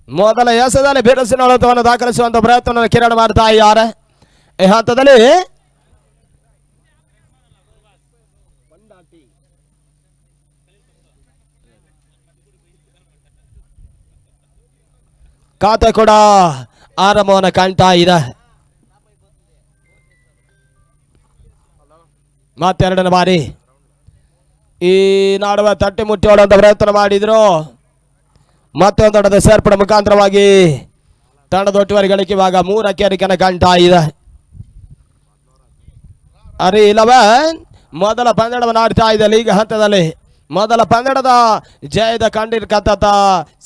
ಮೊದಲ ಎಸೆದಲ್ಲಿ ಬಿರುಸಿನ ಹೊಡೆತವನ್ನು ದಾಖಲಿಸುವಂತ ಪ್ರಯತ್ನವನ್ನು ಕಿರಣ್ ಮಾಡ್ತಾ ಇದ್ದಾರೆ. ಈ ಹಂತದಲ್ಲಿ ಖಾತೆ ಕೂಡ ಆರಂಭವನ್ನು ಕಾಣ್ತಾ ಇದೆ. ಮತ್ತೆರಡನೇ ಬಾರಿ ಈ ನಾಡುವ ತಟ್ಟಿ ಮುಟ್ಟಿ ಹೊಡುವಂತ ಪ್ರಯತ್ನ ಮಾಡಿದ್ರು. ಮತ್ತೆ ಒಂದು ತಂಡದ ಸೇರ್ಪಡೆ ಮುಖಾಂತರವಾಗಿ ತಂಡದ ಒಟ್ಟುವರಿ ಗಳಿಕೆ ಇವಾಗ 3ಕ್ಕೆ ಏರಿಕೆಯನ್ನು ಕಾಣ್ತಾ ಇದೆ. 11 ಮೊದಲ ಪಂದ್ಯವನ್ನು ಆಡ್ತಾ ಇದೆ ಲೀಗ್ ಹಂತದಲ್ಲಿ. ಮೊದಲ ಪಂದ್ಯದ ಜಯದ ಕಂಡಿರ್ತಕ್ಕಂಥ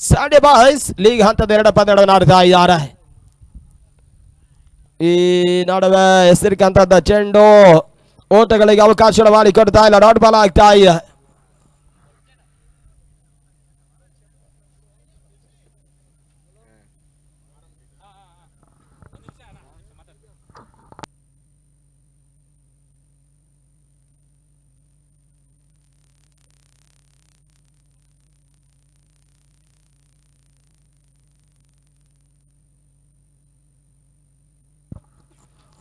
ಸಂಡೇ ಬಾಯ್ಸ್ ಲೀಗ್ ಹಂತದ 2 ಪಂದ್ಯಗಳನ್ನು ಆಡ್ತಾ ಇದ್ದಾರೆ. ಈ ನಡುವೆ ಹೆಸರಿಕಂತದ್ದ ಚೆಂಡು ಓಟಗಳಿಗೆ ಅವಕಾಶ ಮಾಡಿಕೊಡ್ತಾ ಇಲ್ಲ. ಡಾಟ್ ಬಾಲ್ ಆಗ್ತಾ ಇದೆ.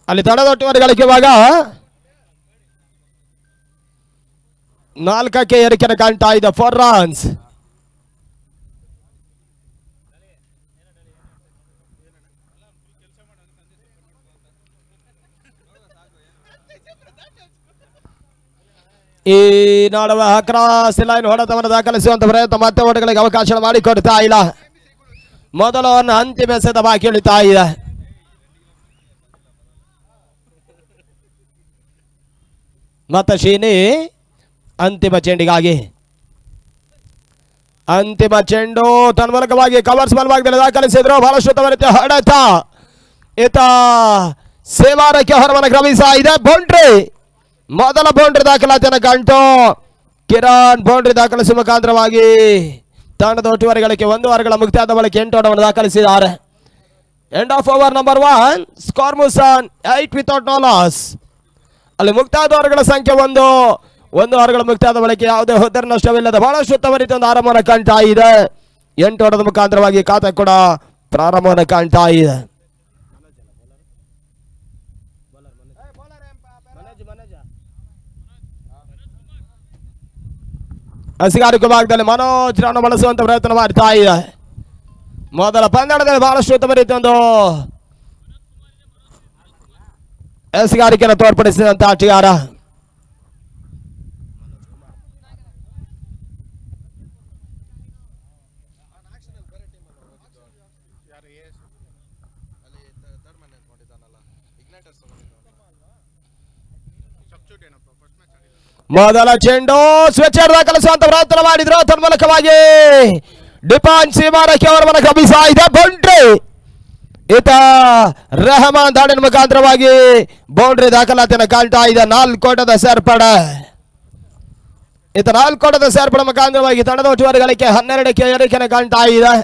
ಅಲ್ಲಿ ತಂಡದ ಒಟ್ಟುವರಿ ಗಳಿಕೆ ಇವಾಗ 4ಕ್ಕೆ ಏರಿಕೆಯನ್ನು ಕಾಣ್ತಾ ಇದೆ. 4 ರನ್ಸ್. ಈ ನಡುವೆ ಕ್ರಾಸ್ ಲೈನ್ ಹೊಡೆತವನ್ನು ದಾಖಲಿಸುವಂತ ಪ್ರಯತ್ನ ಮತ್ತೆ ಓಟಗಳಿಗೆ ಅವಕಾಶ ಮಾಡಿಕೊಡ್ತಾ ಇಲ್ಲ. ಮೊದಲವನ್ನು ಅಂತಿಮ ಎಸೆತ ಬಾಕಿ ಉಳಿತಾ ಇದೆ. ಮತ್ತೆ ಶೀನಿ ಅಂತಿಮ ಚೆಂಡಿಗಾಗಿ ಅಂತಿಮ ಚೆಂಡು ತನ್ಮೂಲಕವಾಗಿ ಕವರ್ಸ್ ಬಲಭಾಗದಲ್ಲಿ ದಾಖಲಿಸಿದ್ರು. ಬಹಳಷ್ಟು ತವರಿತ ಹೊಡೆತ ಈತ ಸೇವಾರಕ್ಕೆ ಹೊರವನ್ನು ಕ್ರಮಿಸ್ತಾ ಇದೆ. ಬೌಂಡ್ರಿ, ಮೊದಲ ಬೌಂಡ್ರಿ ದಾಖಲಾತಿಯನ್ನು ಕಾಣ್ತು. ಕಿರಣ್ ಬೌಂಡ್ರಿ ದಾಖಲಿಸುವ ಮುಖಾಂತರವಾಗಿ ತಂಡದ ಒಟ್ಟುವರಿ ಗಳಿಕೆ 1 ಓವರ್ಗಳ ಮುಕ್ತಾಯದ ಬಳಿಕ 8 ಓಟವನ್ನು ದಾಖಲಿಸಿದ್ದಾರೆ. End of over number 1. Score ಮುಸಾನ್ 8 ವಿತೌಟ್ ನೋ ಲಾಸ್. ಅಲ್ಲಿ ಮುಕ್ತಾಯದ ಓವರ್ಗಳ ಸಂಖ್ಯೆ 1 ಓವರ್ಗಳ ಮುಕ್ತಾಯದ ಬಳಿಕ ಯಾವುದೇ ಹೊತ್ತರೆ ನಷ್ಟವಿಲ್ಲದ ಬಹಳಷ್ಟು ತ್ವರಿತ ಒಂದು ಆರಂಭವನ್ನು ಕಾಣ್ತಾ ಇದೆ. 8 ಓಟದ ಮುಖಾಂತರವಾಗಿ ಖಾತೆ ಕೂಡ ಪ್ರಾರಂಭವನ್ನು ಕಾಣ್ತಾ ಇದೆ. ಹಸಿಗಾರಿಕೆ ಭಾಗದಲ್ಲಿ ಮನೋಜ್ ರನ್ನು ಬಳಸುವಂತ ಪ್ರಯತ್ನ ಮಾಡ್ತಾ ಇದೆ. ಮೊದಲ ಪಂದ್ಯದಲ್ಲಿ ಬಹಳಷ್ಟು ತ್ವರಿತ ಒಂದು ಎಸೆಗಾರಿಕೆಯನ್ನು ತೋರ್ಪಡಿಸಿದಂತ ಆಟಗಾರ. ಮೊದಲ ಚೆಂಡು ಸ್ವಿಚರ್ ದಾಖಲಿಸುವಂತ ಪ್ರಯತ್ನ ಮಾಡಿದ್ರು. ತನ್ಮೂಲಕವಾಗಿ ಡಿಪಾನ್ ಸೀಮಾರಕ್ಕೆ ಅವರ ಕ್ರಮಿಸ್ತಾ ಇದೆ. ಬೌಂಡ್ರಿ, ಈತ ರೆಹಮಾನ್ ದಾಳಿನ ಮುಖಾಂತರವಾಗಿ ಬೌಂಡ್ರಿ ದಾಖಲಾತಿಯನ್ನು ಕಾಣ್ತಾ ಇದೆ. 4 ಓಟದ ಸೇರ್ಪಡೆ. ಈತ 4 ಓಟದ ಸೇರ್ಪಡೆ ಮುಖಾಂತರವಾಗಿ ತಂಡದ ಒಟ್ಟುವರಿ ಗಳಿಕೆ 12ಕ್ಕೆ ಏರಿಕೆಯನ್ನು ಕಾಣ್ತಾ ಇದೆ.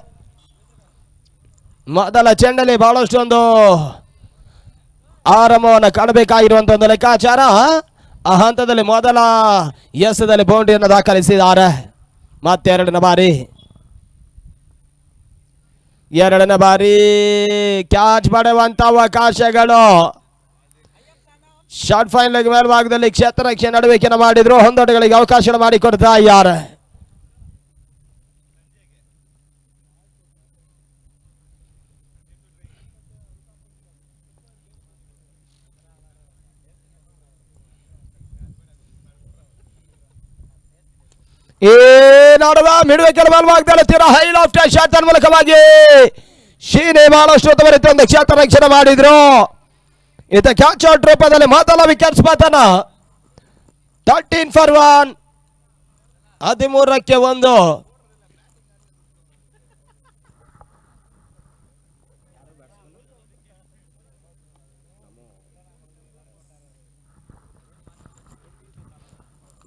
ಮೊದಲ ಚೆಂಡಲ್ಲಿ ಬಹಳಷ್ಟು ಒಂದು ಆರಂಭವನ್ನು ಕಾಣಬೇಕಾಗಿರುವಂತ ಒಂದು ಲೆಕ್ಕಾಚಾರ. ಆ ಹಂತದಲ್ಲಿ ಮೊದಲ ಎಸೆದಲ್ಲಿ ಬೌಂಡ್ರಿಯನ್ನು ದಾಖಲಿಸಿದ್ದಾರೆ. ಮತ್ತೆ ಎರಡನೇ ಬಾರಿ ಕ್ಯಾಚ್ ಪಡೆಯುವಂತ ಅವಕಾಶಗಳು. ಶಾರ್ಟ್ ಫೈನ್ ಲೆಗ್ ಮೇಲ್ಭಾಗದಲ್ಲಿ ಕ್ಷೇತ್ರ ರಕ್ಷಣೆ ನಡುವಿಕೆಯನ್ನು ಮಾಡಿದ್ರು. ಹೊಂದೋಟಗಳಿಗೆ ಅವಕಾಶ ಮಾಡಿಕೊಡ್ತಾ ಇದ್ದಾರೆ. ಈ ನೋಡುವ ಮಿಡುವಿಕೆಲ ಮೇಲ್ಭಾಗದಲ್ಲಿ ತೀರಾ ಹೈ ಲಾಫ್ಟ್ ಶಾಟ್ ಮೂಲಕವಾಗಿ ಶೀನೆ ಬಹಳಷ್ಟು ತ್ವರಿತ ಒಂದು ಕ್ಷೇತ್ರ ರಕ್ಷಣೆ ಮಾಡಿದ್ರು. ಈತ ಕ್ಯಾಚ್ ಔಟ್ ರೂಪದಲ್ಲಿ ಮೊದಲ ವಿಕೆಟ್ಸ್ ಪತನ. 13 for 1, 13ಕ್ಕೆ 1.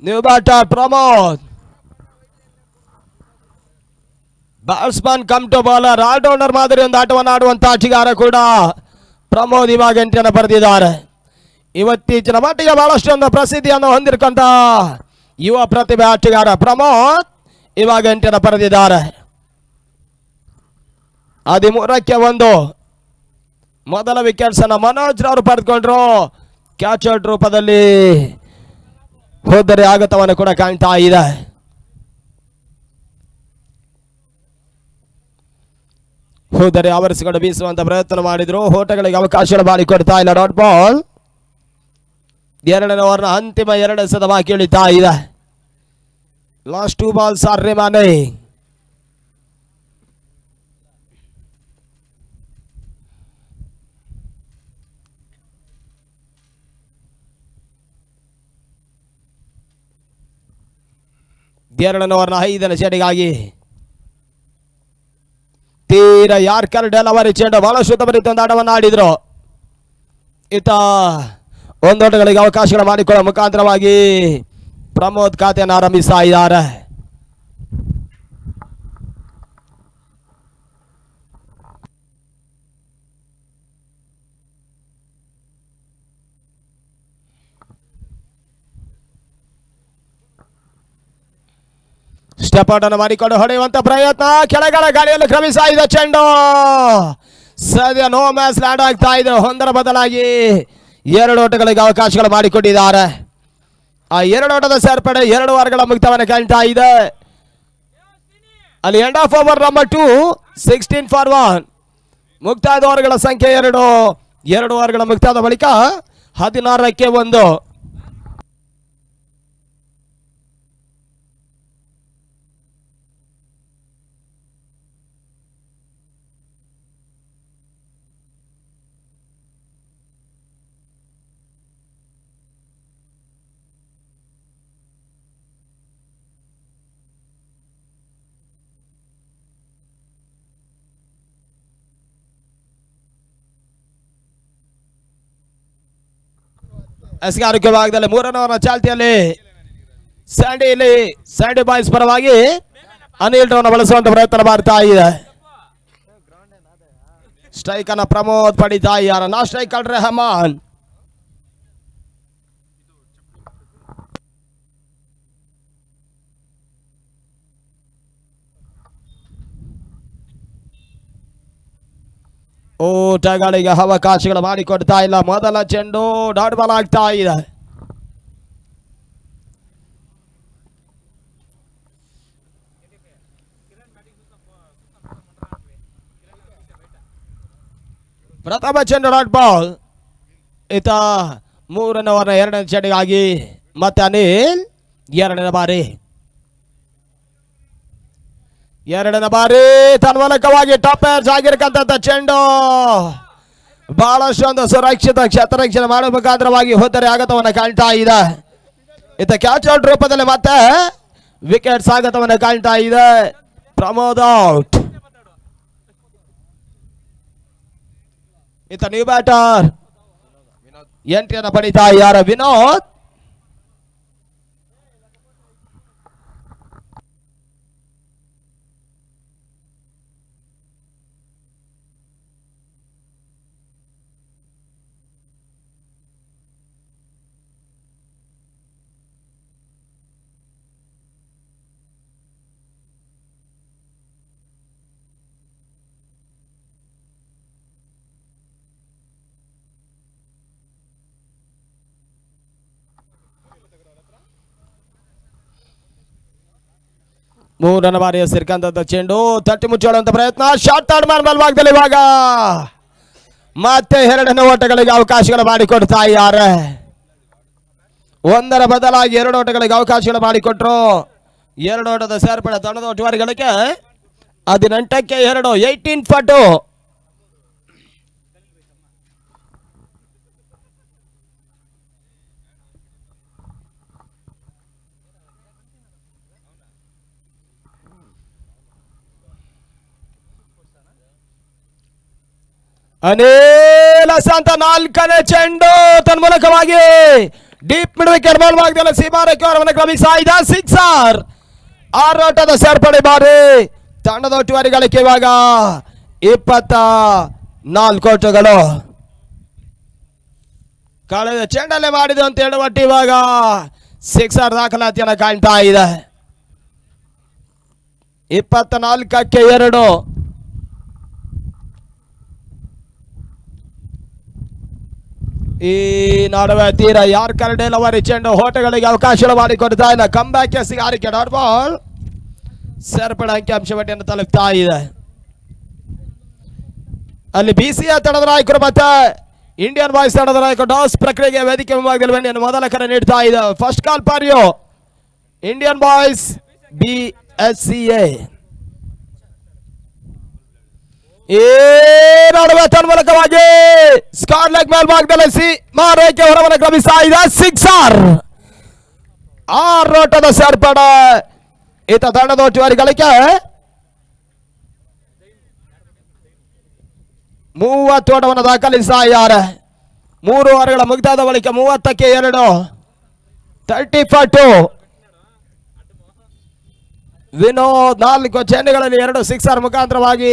New batter Pramod. Batsman come to bowler, all rounder ಮಾದರಿ ಒಂದು ಆಟವನ್ನು ಆಡುವಂತ ಆಟಗಾರ ಕೂಡ ಪ್ರಮೋದ್ ಇವಾಗ ಎಂಟನ್ನು ಬರೆದಿದ್ದಾರೆ. ಇವತ್ತೀಚಿನ ಮಟ್ಟಿಗೆ ಬಹಳಷ್ಟು ಒಂದು ಪ್ರಸಿದ್ಧಿಯನ್ನು ಹೊಂದಿರತಕ್ಕಂತ ಯುವ ಪ್ರತಿಭೆ ಆಟಗಾರ ಪ್ರಮೋದ್ ಇವಾಗ ಎಂಟನ್ನು ಬರೆದಿದ್ದಾರೆ. 13ಕ್ಕೆ 1 ಮೊದಲ ವಿಕೆಟ್ಸ್ ಅನ್ನ ಮನೋಜ್ ರವರು ಪಡೆದುಕೊಂಡ್ರು. ಕ್ಯಾಚ್ ಔಟ್ ರೂಪದಲ್ಲಿ ಹೋದರೆ ಆಘಾತವನ್ನು ಕೂಡ ಕಾಣ್ತಾ ಇದೆ. ಹೋದರೆ ಆವರಿಸಿಕೊಂಡು ಬೀಸುವಂತ ಪ್ರಯತ್ನ ಮಾಡಿದ್ರು. ಓಟಗಳಿಗೆ ಅವಕಾಶ ಮಾಡಿಕೊಡ್ತಾ ಇಲ್ಲ. Dot ball. ಎರಡನೇ ಓವರ್ನ ಅಂತಿಮ 2 ಎಸೆದ ಬಾಕಿ ಉಳಿತಾ ಇದೆ. Last 2 balls are remaining. ಎರಡನೇ ಓವರ್ನ 5ನೇ ಚೆಂಡಿಗಾಗಿ ತೀರ ಯಾರ್ಕರ್ ಡೆಲವರಿ ಚೆಂಡು ಬಹಳಷ್ಟು ಉತ್ತಮರೀತಿಯಿಂದ ಆಟವನ್ನು ಆಡಿದ್ರು. ಈತ ಒಂದೋಟಗಳಿಗೆ ಅವಕಾಶಗಳು ಮಾಡಿಕೊಳ್ಳುವ ಮುಖಾಂತರವಾಗಿ ಪ್ರಮೋದ್ ಖಾತೆಯನ್ನು ಆರಂಭಿಸ್ತಾ ಇದ್ದಾರೆ. ಸ್ಟೆಪ್ ಔಟ್ ಅನ್ನು ಮಾಡಿಕೊಂಡು ಹೊಡೆಯುವಂತ ಪ್ರಯತ್ನ. ಕೆಳಗಡೆ ಗಾಳಿಯಲ್ಲಿ ಕ್ರಮಿಸ್ತಾ ಇದೆ ಚೆಂಡು. ಸದ್ಯ ನೋ ಮ್ಯಾಚ್ ಲ್ಯಾಂಡ್ ಆಗ್ತಾ ಇದೆ. ಒಂದರ ಬದಲಾಗಿ 2 ಓಟಗಳಿಗೆ ಅವಕಾಶಗಳು ಮಾಡಿಕೊಟ್ಟಿದ್ದಾರೆ. ಆ 2 ಓಟದ ಸೇರ್ಪಡೆ 2 ಓವರ್ಗಳ ಮುಕ್ತವನ್ನು ಕಾಣ್ತಾ ಇದೆ. ಅಲ್ಲಿ end of over number 2 16 for 1. ಮುಕ್ತಾಯದ ಓವರ್ಗಳ ಸಂಖ್ಯೆ 2. 2 ಓವರ್ಗಳ ಮುಕ್ತಾಯದ ಬಳಿಕ 16ಕ್ಕೆ 1. ಎಸ್ಗಾರಿಕೆ ಭಾಗದಲ್ಲಿ 3ನೇ ಓವರ್ನ ಚಾಲ್ತಿಯಲ್ಲಿ ಸ್ಯಾಂಡಿ ಬಾಯ್ಸ್ ಪರವಾಗಿ ಅನಿಲ್ ರವನ್ನ ಬಳಸುವಂತ ಪ್ರಯತ್ನ ಮಾಡ್ತಾ ಇದೆ. ಸ್ಟ್ರೈಕ್ ಅನ್ನ ಪ್ರಮೋದ್ ಪಡಿತಾ ಇದ್ದಾರೆ. ನಾ ಸ್ಟ್ರೈಕ್ ರೆಹಮಾನ್. ಓಟಗಳಿಗೆ ಅವಕಾಶಗಳು ಮಾಡಿಕೊಡ್ತಾ ಇಲ್ಲ. ಮೊದಲ ಚೆಂಡು ಡಾಟ್ ಬಾಲ್ ಆಗ್ತಾ ಇದೆ. ಪ್ರಥಮ ಚೆಂಡು ಡಾಟ್ ಬಾಲ್. ಈತ 3ನೇ ಓವರ್ನ 2ನೇ ಚೆಂಡಿಗಾಗಿ ಮತ್ತೆ ಅನಿಲ್ 2ನೇ ಬಾರಿ ತನ್ಮೂಲಕವಾಗಿ ಟಾಪ್ ಏರ್ಸ್ ಆಗಿರತಕ್ಕಂಥ ಚೆಂಡು ಬಹಳಷ್ಟು ಒಂದು ಸುರಕ್ಷಿತ ಕ್ಷೇತ್ರರಕ್ಷಣೆ ಮಾಡುವ ಮುಖಾಂತರವಾಗಿ ಹೋದರೆ ಆಘಾತವನ್ನು ಕಾಣ್ತಾ ಇದೆ. ಈತ ಕ್ಯಾಚ್ ಔಟ್ ರೂಪದಲ್ಲಿ ಮತ್ತೆ ವಿಕೆಟ್ ಆಘಾತವನ್ನು ಕಾಣ್ತಾ ಇದೆ. ಪ್ರಮೋದ್ ಔಟ್. ಈತ ನ್ಯೂ ಬ್ಯಾಟರ್ ಎಂಟ್ರಿಯನ್ನು ಪಡಿತಾ ಇದ್ದಾರೆ ವಿನೋದ್. ಮೂರನೇ ಬಾರಿಯ ಸಿರ್ಕಂತ ಚೆಂಡು ತಟ್ಟಿ ಮುಚ್ಚೋಡುವಂತ ಪ್ರಯತ್ನ. ಶಾರ್ಟ್ ಥರ್ಡ್ ಮ್ಯಾನ್ ಬಲಭಾಗದಲ್ಲಿ ಇವಾಗ ಮತ್ತೆ 2ನೇ ಓಟಗಳಿಗೆ ಅವಕಾಶಗಳು ಮಾಡಿಕೊಡ್ತಾ ಇದ್ದಾರೆ. 1ರ ಬದಲಾಗಿ 2 ಓಟಗಳಿಗೆ ಅವಕಾಶಗಳು ಮಾಡಿಕೊಟ್ರು. 2 ಓಟದ ಸೇರ್ಪಡೆ ತಂಡದ ಒಟ್ಟುವರಿಗಳಿಗೆ 18ಕ್ಕೆ 2 18 for 2. ಅನಿಲ್ ಸಂತ 4ನೇ ಚೆಂಡು ತನ್ಮೂಲಕವಾಗಿ ಡೀಪ್ ಮಿಡ್ ವಿಕೆಟ್ ಬಲಭಾಗದಲ್ಲಿ ಸೀಮಾರೇಖೆ ಅವರನ್ನು ಕ್ರಮಿಸ್ತಾ ಇದೆ. 6 6 ಓಟದ ಸೇರ್ಪಡೆ ಬಾರಿ ತಂಡದ ಒಟ್ಟುವರಿಗಳಿಗೆ ಇವಾಗ 24 ಓಟಗಳು. ಕಳೆದ ಚೆಂಡಲ್ಲೇ ಮಾಡಿದೆ ಅಂತ ಹೇಳುವಟ್ಟು ಇವಾಗ 6 ದಾಖಲಾತಿಯನ್ನು ಕಾಣ್ತಾ ಇದೆ. 24ಕ್ಕೆ 2. ಈ ನಡುವೆ ತೀರ ಯಾರ್ ಕರ್ಡೇಲ್ ಅವರ ಚೆಂಡು ಹೋಟೆಗಳಿಗೆ ಅವಕಾಶ ಮಾಡಿಕೊಡ್ತಾ ಇಲ್ಲ. ಕಮ್ ಬ್ಯಾಕ್ ಎಸಿಗಾರಿಕೆ ಡಾಟ್ ಬಾಲ್ ಸೇರ್ಪಡೆ ಅಂಕಿಅಂಶ ಬಡ್ಡಿಯನ್ನು ತಲುಪ್ತಾ ಇದೆ. ಅಲ್ಲಿ ಬಿಸಿಯ ತಂಡದ ನಾಯಕರು ಮತ್ತೆ ಇಂಡಿಯನ್ ಬಾಯ್ಸ್ ತಂಡದ ನಾಯಕರು ಟಾಸ್ ಪ್ರಕ್ರಿಯೆಗೆ ವೇದಿಕೆ ಮುಂಭಾಗದಲ್ಲಿ ಬನ್ನಿ ಮೊದಲ ಕರೆ ನೀಡ್ತಾ ಇದೆ. First call for you Indian boys BSCA. ಈ ನಡುವೆ ತನ್ಮೂಲಕವಾಗಿ ಸ್ಕಾರ್ ಲೆಗ್ ಮೇಲ್ಭಾಗದಲ್ಲಿ ಮಾರೈಕೆ ಹೊರವನ್ನು ಕ್ರಮಿಸ್ತಾ ಇದೆ. ಸಿಕ್ಸರ್ 6 ಓಟದ ಸೇರ್ಪಡೆ ಈತ ತಂಡದ ಒಟ್ಟುವರಿಗಳಿಗೆ 30 ಓಟವನ್ನು ದಾಖಲಿಸ್ತಾ ಇದ್ದಾರೆ. 3 ಓವರ್ಗಳ ಮುಗಿದಾದ ಬಳಿಕ 30ಕ್ಕೆ 2 30-2. ವಿನೋದ್ 4 ಚೆಂಡುಗಳಲ್ಲಿ 2 ಸಿಕ್ಸರ್ ಮುಖಾಂತರವಾಗಿ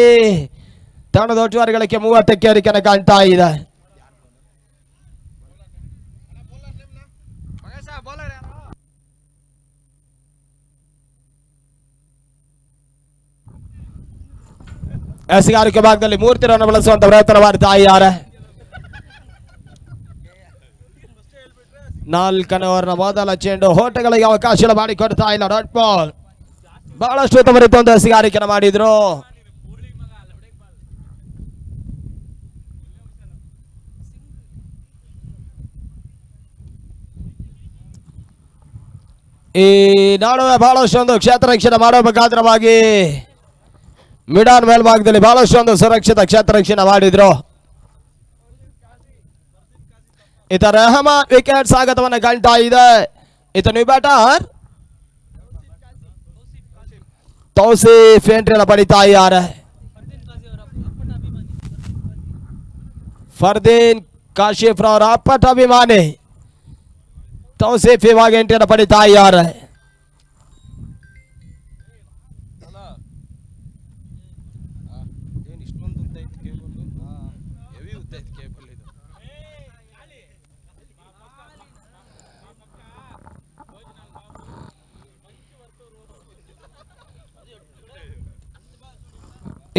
ತಂಡದ ಒಟ್ಟುವರಿಗಳಿಗೆ 30ಕ್ಕೆ ಏರಿಕೆಯನ್ನು ಕಾಣ್ತಾ ಇದೆ. ಎಸೆಗಾರಿಕೆ ಭಾಗದಲ್ಲಿ 3 ರನ್ ಬಳಸುವಂತ ಪ್ರಯತ್ನ ಮಾಡ್ತಾ ಇದ್ದಾರೆ. 4ನೇ ಓವರ್ನ ಮೊದಲ ಚೆಂಡು ಹೋಟೆಗಳಿಗೆ ಅವಕಾಶ ಮಾಡಿಕೊಡ್ತಾ ಇಲ್ಲ. ಡಾಟ್ ಬಾಲ್ ಬಹಳಷ್ಟು ಉತ್ತಮ ಒಂದು ಎಸೆಗಾರಿಕೆಯನ್ನು ಮಾಡಿದ್ರು. ಈ ನಡುವೆ ಬಹಳಷ್ಟು ಒಂದು ಕ್ಷೇತ್ರ ರಕ್ಷಣೆ ಮಾಡುವ ಮುಖಾಂತರವಾಗಿ ಮಿಡಾನ್ ಮೇಲ್ಭಾಗದಲ್ಲಿ ಬಹಳಷ್ಟು ಒಂದು ಸುರಕ್ಷಿತ ಕ್ಷೇತ್ರ ರಕ್ಷಣೆ ಮಾಡಿದ್ರು. ಈತ ರೆಹಮಾನ್ ವಿಕೆಟ್ ಸ್ವಾಗತವನ್ನು ಕಾಣ್ತಾ ಇದೆ. ಈತ ನ್ಯೂ ಬ್ಯಾಟರ್ ತೌಸೀಫ್ ಎಂಟ್ರಿಯನ್ನು ಪಡಿತಾ ಇದ್ದಾರೆ. ಫರ್ದೀನ್ ಕಾಶಿಫ್ ರವರ ಅಪ್ಪಟ ಅಭಿಮಾನಿ ತೌಸೀಫ್ ಇವಾಗ ಎಂಟ್ರಿಯನ್ನು ಪಡಿತಾ ಇದ್ದಾರೆ.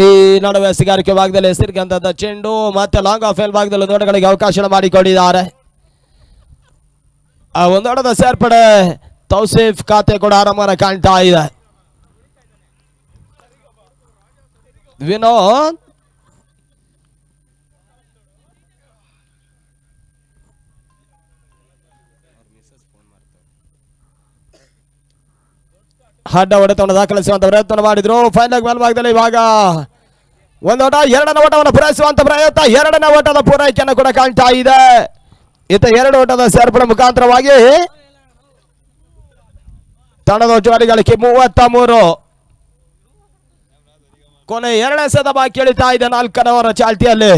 ಈ ನಡುವೆ ಎಸೆಗಾರಿಕೆ ಭಾಗದಲ್ಲಿ ಎಸೆರಿಕೆಂತ ಚೆಂಡು ಮತ್ತೆ ಲಾಂಗ್ ಆಫ್ ಎಲ್ ಭಾಗದಲ್ಲಿ ದೊಡ್ಡಗಳಿಗೆ ಅವಕಾಶ ಮಾಡಿಕೊಂಡಿದ್ದಾರೆ. ಆ ಒಂದೊಡದ ಸೇರ್ಪಡೆ ತೌಸೀಫ್ ಖಾತೆ ಕೂಡ ಆರಂಭ ಕಾಣ್ತಾ ಇದೆ. ವಿನೋದ್ ಅಡ್ಡ ಹೊಡೆತವನ್ನು ದಾಖಲಿಸುವಂತ ಪ್ರಯತ್ನ ಮಾಡಿದ್ರು. ಫೈನಲ್ ಮೇಲ್ಭಾಗದಲ್ಲಿ ಇವಾಗ ಒಂದು ಓಟ 2ನೇ ಓಟವನ್ನು ಪೂರೈಸುವಂತ ಪ್ರಯತ್ನ. 2ನೇ ಓಟದ ಪೂರೈಕೆಯನ್ನು ಕೂಡ ಕಾಣ್ತಾ ಇದೆ. ಈತ 2 ಓಟದ ಸೇರ್ಪಡೆ ಮುಖಾಂತರವಾಗಿ ತಂಡದ ಒಟ್ಟುವರಿಗಳಿಗೆ 33. ಕೊನೆ 2ನೇ ಸದ ಬಾಕಿ ಎಳಿತಾ ಇದೆ 4ನೇ ಓವರ್ ಚಾಲ್ತಿಯಲ್ಲಿ.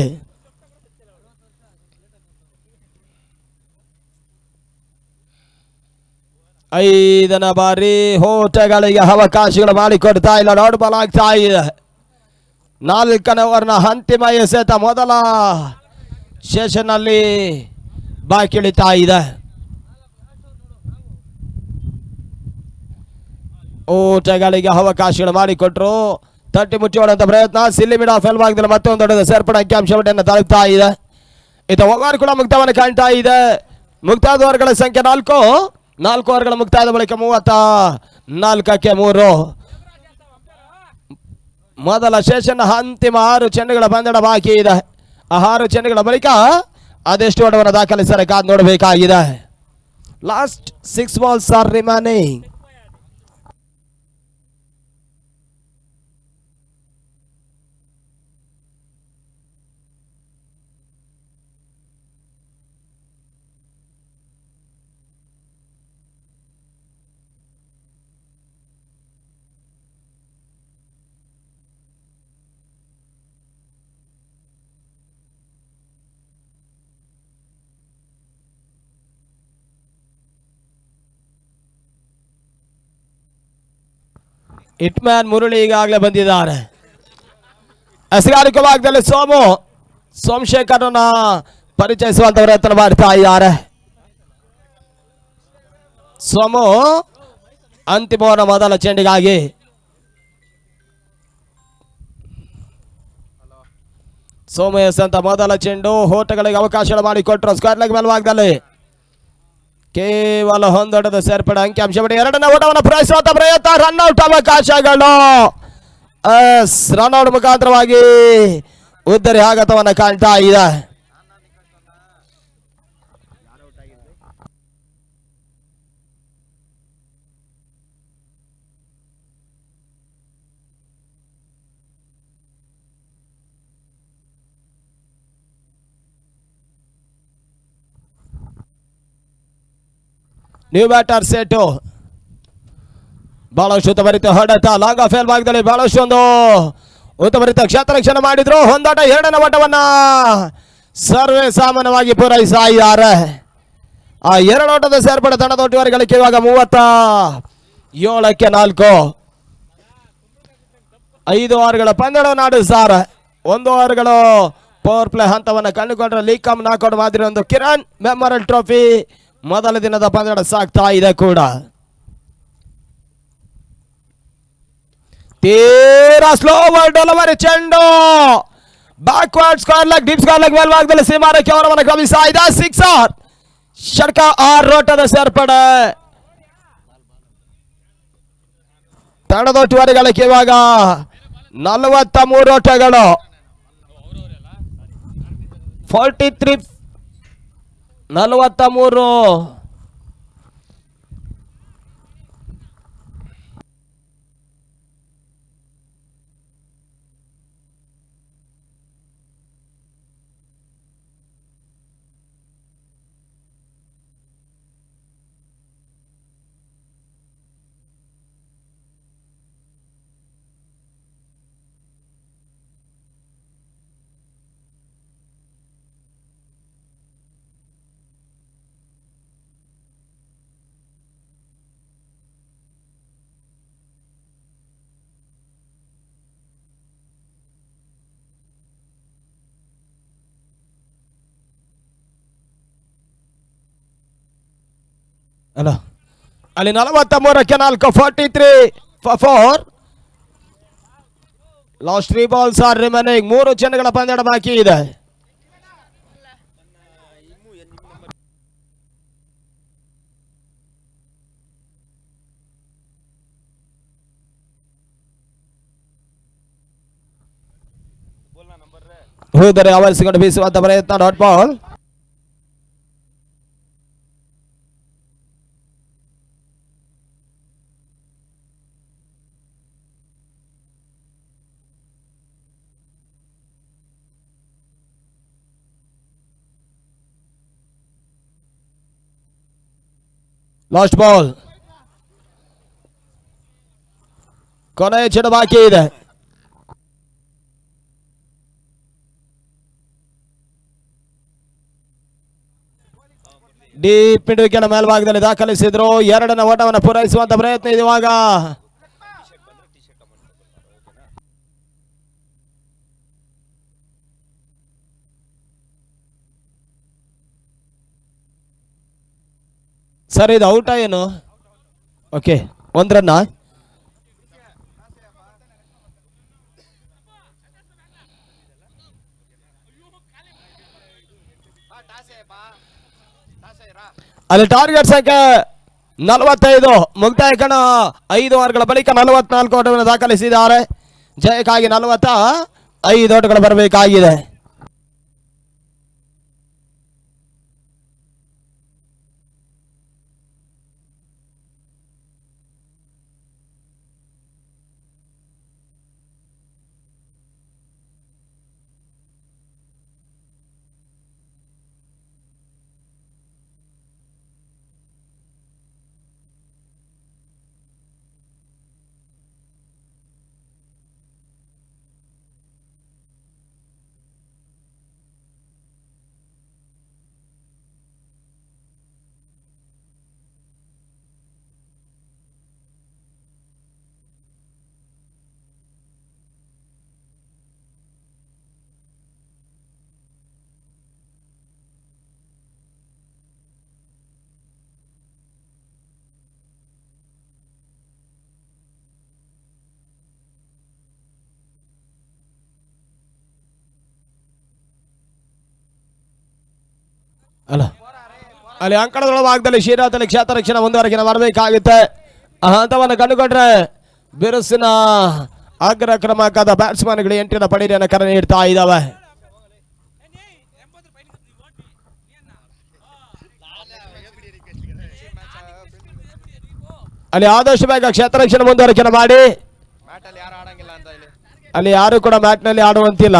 ಐದನೇ ಬಾರಿ ಹೋಟೆಗಳಿಗೆ ಅವಕಾಶಗಳು ಮಾಡಿಕೊಡ್ತಾ ಇಲ್ಲ. ಡಾಟ್ ಬಾಲ್ ಆಗ್ತಾ ಇದೆ. 4ನೇ ಓವರ್ನ ಅಂತಿಮ ಎಸೆತ ಮೊದಲ ಸೆಷನ್ ಅಲ್ಲಿ ಬಾಕಿ ಇಳಿತಾ ಇದೆ. ಓಟಗಳಿಗೆ ಅವಕಾಶಗಳು ಮಾಡಿಕೊಟ್ರು. ತಟ್ಟಿ ಮುಚ್ಚಿ ಹೊಡೆದ ಪ್ರಯತ್ನ. ಸಿಲ್ಲಿ ಮಿಡ್ ಆಫ್ ಎಲ್ ಭಾಗದಲ್ಲಿ ಮತ್ತೊಂದು ದೊಡ್ಡ ಸೇರ್ಪಡೆ ಅಂಕಿಅಂಶವನ್ನು ತಲುಪ್ತಾ ಇದೆ. ಇದು ಓವರ್ ಕೂಡ ಮುಕ್ತವನ್ನು ಕಾಣ್ತಾ ಇದೆ. ಮುಕ್ತಾದ ಓವರ್ಗಳ ಸಂಖ್ಯೆ 4 ಓವರ್ಗಳ ಮುಕ್ತಾಯದ ಬಳಿಕ 34ಕ್ಕೆ 3. ಮೊದಲ ಸೆಷನ್ ಅಂತಿಮ 6 ಚೆಂಡುಗಳ ಪಂದ್ಯ ಬಾಕಿ ಇದೆ. ಆ 6 ಚೆಂಡುಗಳ ಬಳಿಕ ಅದೆಷ್ಟು ಓಟವನ್ನು ದಾಖಲಿಸಲು ಕಾದು ನೋಡಬೇಕಾಗಿದೆ. Last 6 balls are remaining. Hitman Murali ಈಗಾಗಲೇ ಬಂದಿದ್ದಾರೆ. ಎಸೆಗಾರಿಕೆ ಭಾಗದಲ್ಲಿ ಸೋಮಶೇಖರ್ನ ಪರಿಚಯಿಸುವಂತ ಪ್ರಯತ್ನ ಮಾಡ್ತಾ ಇದ್ದಾರೆ. ಸೋಮು ಅಂತಿಮವರ ಮೊದಲ ಚೆಂಡಿಗಾಗಿ ಸೋಮಯಸ್ ಅಂತ ಮೊದಲ ಚೆಂಡು ಓಟಗಳಿಗೆ ಅವಕಾಶ ಮಾಡಿಕೊಟ್ರು. ಸ್ಕ್ವೇರ್ ಲೆಗ್ ಮೇಲ್ಭಾಗದಲ್ಲಿ ಕೇವಲ ಹೊಂದೊಡ್ಡದ ಸೇರ್ಪಡೆ ಅಂಕಿಅಂಶ ಬಿಡಿ. ಎರಡನೇ ಓಟವನ್ನು ಪೂರೈಸುವಂತ ಪ್ರಯತ್ನ. ರನ್ಔಟ್ ಅವಕಾಶಗಳು. ರನ್ಔಟ್ ಮುಖಾಂತರವಾಗಿ ಉದ್ದರಿ ಆಘಾತವನ್ನು ಕಾಣ್ತಾ ಇದೆ. New batter set. ಬಹಳಷ್ಟು ಉತ್ತಮರಿತ ಹೊಡೆತ ಲಾಂಗ್ ಆಫ್ ಭಾಗದಲ್ಲಿ ಬಹಳಷ್ಟು ಒಂದು ಉತ್ತಮರಿತ ಕ್ಷೇತ್ರ ರಕ್ಷಣೆ ಮಾಡಿದ್ರು. ಹೊಂದಾಟ ಎರಡನೇ ಓಟವನ್ನ ಸರ್ವೇ ಸಾಮಾನ್ಯವಾಗಿ ಪೂರೈಸ್ತಾ ಇದ್ದಾರೆ. ಆ ಎರಡು ಓಟದ ಸೇರ್ಪಡೆ ತಂಡದ ಒಟ್ಟುವರೆ ಗಳಿಕೆ ಇವಾಗ 37-4. 5 ಓವರ್ಗಳ ಪಂದ್ಯಗಳನ್ನು ಆಡಿಸ್ತಾರೆ. 1 ಓವರ್ಗಳು ಪವರ್ ಪ್ಲೇ ಹಂತವನ್ನು ಕಂಡುಕೊಂಡ್ರೆ ಲೀಗ್ ಕಮ್ ನಾಕೌಟ್ ಮಾದರಿ ಒಂದು ಕಿರಣ್ ಮೆಮೋರಿಯಲ್ ಟ್ರೋಫಿ ಮೊದಲ ದಿನದ ಪಂದ್ಯ ಸಾಗ್ತಾ ಇದೆ ಕೂಡ. ತೀರಾ ಸ್ಲೋ ಡೆಲಿವರಿ ಚೆಂಡು backward square leg deep square leg ಮೇಲ್ಭಾಗದಲ್ಲಿ ಸೀಮಾರಕ್ಕೆ ಅವರನ್ನು ಗಮನಿಸ್ತಾ ಇದೆ. 6 ಷಟ್ಕ 6 ಓಟದ ಸೇರ್ಪಡೆ ತಂಡದ ಒಟ್ಟುವರೆ ಗಳಿಕೆ ಇವಾಗ 43 ಓಟಗಳು. 43 43. ಅಲ್ಲ ಅಲ್ಲಿ 43ಕ್ಕೆ 4. 43-4. Last 3 balls are remaining. 3 ಚೆಂಡುಗಳ ಪಂದ್ಯ ಬಾಕಿ ಇದೆ. ಹೋದರೆ ಆವರಿಸಿಕೊಂಡು ಬೀಸುವಂತ ಪ್ರಯತ್ನ. Dot ball. Last ball. ಕೊನೆಯ ಚೆಂಡು ಬಾಕಿ ಇದೆ. ಡೀಪ್ ಮಿಡ್ ವಿಕೆಟ್ ಮೇಲ್ಭಾಗದಲ್ಲಿ ದಾಖಲಿಸಿದ್ರು. ಎರಡನೇ ಓಟವನ್ನು ಪೂರೈಸುವಂತ ಪ್ರಯತ್ನ ಇದೆ ಇವಾಗ. ಸರ್ ಇದು ಔಟ ಏನು? Okay, 1 run. ಅಲ್ಲಿ ಟಾರ್ಗೆಟ್ ಸಂಖ್ಯೆ 45 ಮುಕ್ತಾಯ ಕಣ. 5 ಓವರ್ಗಳ ಬಳಿಕ 44 ಓಟವನ್ನು ದಾಖಲಿಸಿದ್ದಾರೆ. ಜಯಕ್ಕಾಗಿ 45 ಓಟಗಳು ಬರಬೇಕಾಗಿದೆ. ಅಲ್ಲಿ ಅಂಕಣದ ಭಾಗದಲ್ಲಿ ಶ್ರೀರಾಮದಲ್ಲಿ ಕ್ಷೇತ್ರ ರಕ್ಷಣೆ ಮುಂದುವರೆಗೆ ಬರಬೇಕಾಗುತ್ತೆ. ಆ ಹಂತವನ್ನು ಕಂಡುಕೊಂಡ್ರೆ ಬಿರುಸಿನ ಅಗ್ರ ಕ್ರಮಾಂಕದ ಬ್ಯಾಟ್ಸ್ಮನ್ಗಳು ಎಂಟಿನ ಪಡೆಯನ್ನು ಕರೆ ನೀಡ್ತಾ ಇದ್ದಾವೆ. ಅಲ್ಲಿ ಆದಷ್ಟು ಬೇಗ ಕ್ಷೇತ್ರ ರಕ್ಷಣೆ ಮುಂದುವರೆಕೆ ಮಾಡಿ. ಅಲ್ಲಿ ಯಾರು ಕೂಡ ಮ್ಯಾಚ್ ನಲ್ಲಿ ಆಡುವಂತಿಲ್ಲ.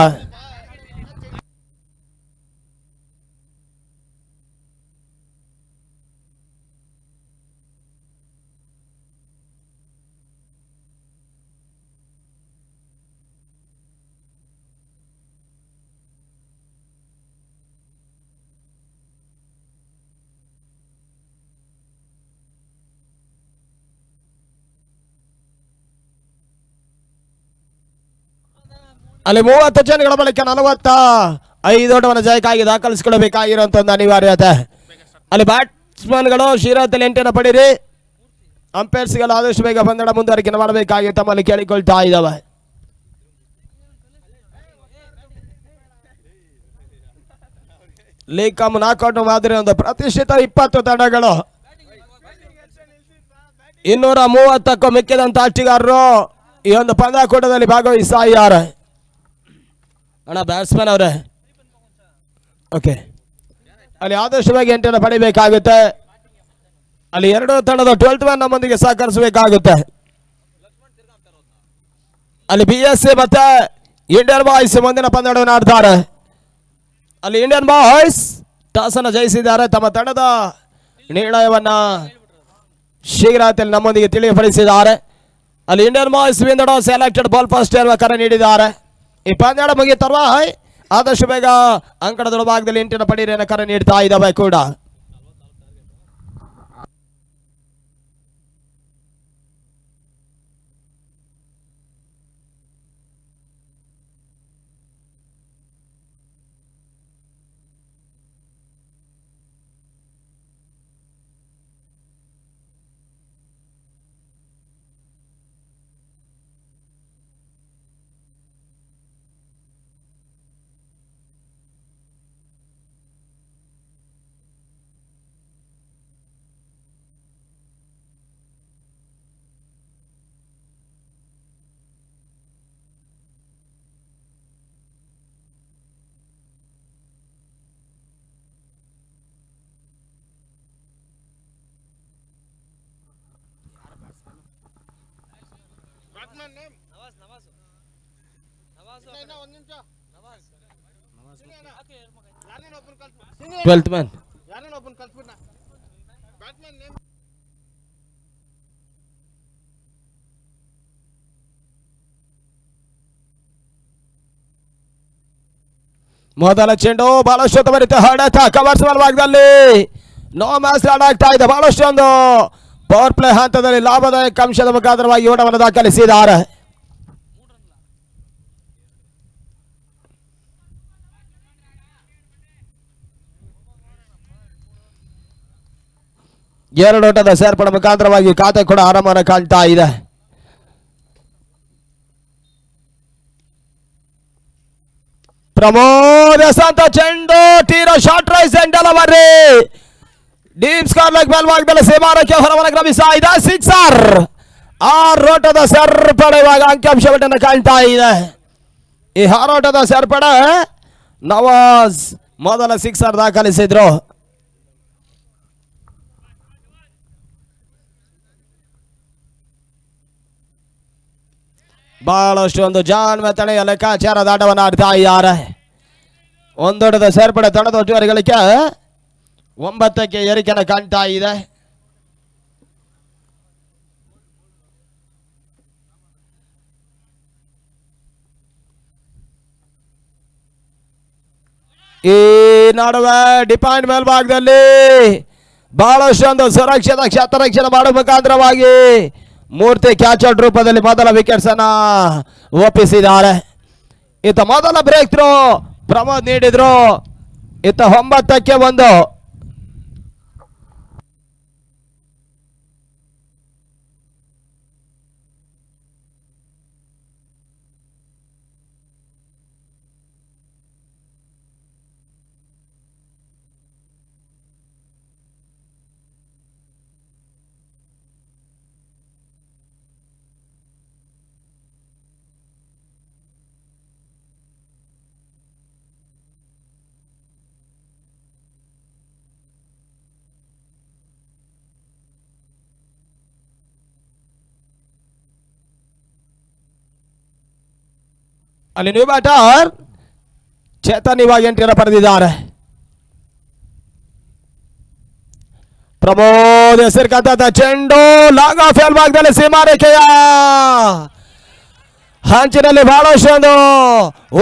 ಅಲ್ಲಿ 30 ಜನಗಳ ಬಳಿಕ 45 ಓಟವನ್ನು ಜಯಕ್ಕಾಗಿ ದಾಖಲಿಸಿಕೊಳ್ಳಬೇಕಾಗಿರುವಂತ ಒಂದು ಅನಿವಾರ್ಯತೆ. ಅಲ್ಲಿ ಬ್ಯಾಟ್ಸ್ಮನ್ಗಳು ಶ್ರೀರಾಮದಲ್ಲಿ 8 ಪಡೀರಿ. ಅಂಪೈರ್ಸ್ಗಳು ಆದಷ್ಟು ಬೇಗ ಪಂದ್ಯ ಮುಂದುವರಿಕೆ ಮಾಡಬೇಕಾಗಿ ತಮ್ಮಲ್ಲಿ ಕೇಳಿಕೊಳ್ತಾ ಇದ್ದಾವೆ. ಲೀಗ್ ಕಮ್ ನಾಕೌಟ್ ಮಾದರಿ ಒಂದು ಪ್ರತಿಷ್ಠಿತ 20 ತಂಡಗಳು 230ಕ್ಕೂ ಮಿಕ್ಕಿದಂತ ಆಟಗಾರರು ಈ ಒಂದು ಪಂದ್ಯಾಕೂಟದಲ್ಲಿ ಭಾಗವಹಿಸ್ತಾ ಇದ್ದಾರೆ. ಅಣ್ಣ ಬ್ಯಾಟ್ಸ್ಮನ್ ಅವರೇ, ಓಕೆ. ಅಲ್ಲಿ ಆದಷ್ಟು ಬೇಗ 8 ಪಡಿಬೇಕಾಗುತ್ತೆ. ಅಲ್ಲಿ 2 ತಂಡದ 12th ಮ್ಯಾನ್ ನಮ್ಮೊಂದಿಗೆ ಸಹಕರಿಸಬೇಕಾಗುತ್ತೆ. ಅಲ್ಲಿ BSC ಮತ್ತೆ ಇಂಡಿಯನ್ ಬಾಯ್ಸ್ ಮುಂದಿನ ಪಂದ್ಯವನ್ನು ಆಡ್ತಾರೆ. ಅಲ್ಲಿ ಇಂಡಿಯನ್ ಬಾಯ್ಸ್ ಟಾಸ್ ಅನ್ನು ಜಯಿಸಿದ್ದಾರೆ. ತಮ್ಮ ತಂಡದ ನಿರ್ಣಯವನ್ನ ಶೀಘ್ರದಲ್ಲಿ ನಮ್ಮೊಂದಿಗೆ ತಿಳಿಯಪಡಿಸಿದ್ದಾರೆ. ಅಲ್ಲಿ Indian boys win the toss selected ball first ಎನ್ನುವ ಕರೆ ನೀಡಿದ್ದಾರೆ. ಈ ಪಂದ್ಯ ಮುಗಿಯುತ್ತಲ್ವ ಆದಷ್ಟು ಬೇಗ ಅಂಕಣದ ಭಾಗದಲ್ಲಿ 8 ಪಡೀರಿಯನ್ನು ಕರೆ ನೀಡ್ತಾ ಇದ್ದಾವೆ ಕೂಡ. ಟ್ವೆಲ್ತ್ ಮ್ಯಾನ್ ಮೊದಲ ಚೆಂಡು ಬಹಳಷ್ಟು ಬರುತ್ತೆ. ಹೊಡೆತ ಕವರ್ಸ್ ಭಾಗದಲ್ಲಿ ನೋ ಮ್ಯಾಚ್ ಆಡಾಗ್ತಾ ಇದೆ. ಬಹಳಷ್ಟು ಒಂದು ಪವರ್ ಪ್ಲೇ ಹಂತದಲ್ಲಿ ಲಾಭದಾಯಕ ಅಂಶದ ಮುಖಾಂತರವಾಗಿ ಓಟವನ್ನು ದಾಖಲಿಸಿದ್ದಾರೆ. ಎರಡು ಓಟದ ಸೇರ್ಪಡೆ ಮುಖಾಂತರವಾಗಿ ಖಾತೆ ಕೂಡ ಆರಾಮನ ಕಾಣ್ತಾ ಇದೆ. ಪ್ರಮೋದ್ ಅಂತ ಚೆಂಡು ತೀರಾ short rise and delivery deep square leg ಮೇಲ್ಭಾಗದಲ್ಲಿ ಸೇವಾರಕ್ಕೆ ಹೊರವನ್ನ ಕ್ರಮಿಸ್ತಾ ಇದೆ. ಸಿಕ್ಸರ್ 6 ಓಟದ ಸೇರ್ಪಡೆ ಇವಾಗ ಅಂಕಿಅಂಶವನ್ನು ಕಾಣ್ತಾ ಇದೆ. ಈ 6 ಓಟದ ಸೇರ್ಪಡೆ ನವಾಜ್ ಮೊದಲ ಸಿಕ್ಸರ್ ದಾಖಲಿಸಿದ್ರು. ಬಹಳಷ್ಟು ಒಂದು ಜಾಣ್ಮೆತನೆಯ ಲೆಕ್ಕಾಚಾರದ ಆಟವನ್ನು ಆಡ್ತಾ ಇದ್ದಾರೆ. ಒಂದೊಡ್ಡದ ಸೇರ್ಪಡೆ ತಂಡದ ಒಟ್ಟುವರಿಗಳಿಗೆ 9ಕ್ಕೆ ಏರಿಕೆಯನ್ನು ಕಾಣ್ತಾ ಇದೆ. ಈ ನಡುವೆ ಡಿಪಾಯಿಂಟ್ ಮೇಲ್ಭಾಗದಲ್ಲಿ ಬಹಳಷ್ಟು ಒಂದು ಸುರಕ್ಷಿತ ಕ್ಷೇತ್ರ ಮಾಡುವ ಮುಖಾಂತರವಾಗಿ ಮೂರ್ತಿ ಕ್ಯಾಚ್ ಔಟ್ ರೂಪದಲ್ಲಿ ಮೊದಲ ವಿಕೆಟ್ಸ್ ಅನ್ನ ಒಪ್ಪಿಸಿದ್ದಾರೆ. ಇತ್ತ ಮೊದಲ ಬ್ರೇಕ್ ಥ್ರೋ ಪ್ರಮೋದ್ ನೀಡಿದ್ರು. ಇತ್ತ 9ಕ್ಕೆ 1. ಅಲ್ಲಿ ನ್ಯೂ ಬ್ಯಾಟರ್ ಚೇತನ್ ಇವಾಗ ಎಂಟ್ರಿಯನ್ನು ಪಡೆದಿದ್ದಾರೆ. ಪ್ರಮೋದ್ ಹೆಸರಿಕಂತ ಚೆಂಡು ಲಾಂಗ್ ಆಫ್ ಎಲ್ ಭಾಗದಲ್ಲಿ ಸೀಮಾರೇಖೆಯ ಹಂಚಿನಲ್ಲಿ ಬಹಳಷ್ಟೊಂದು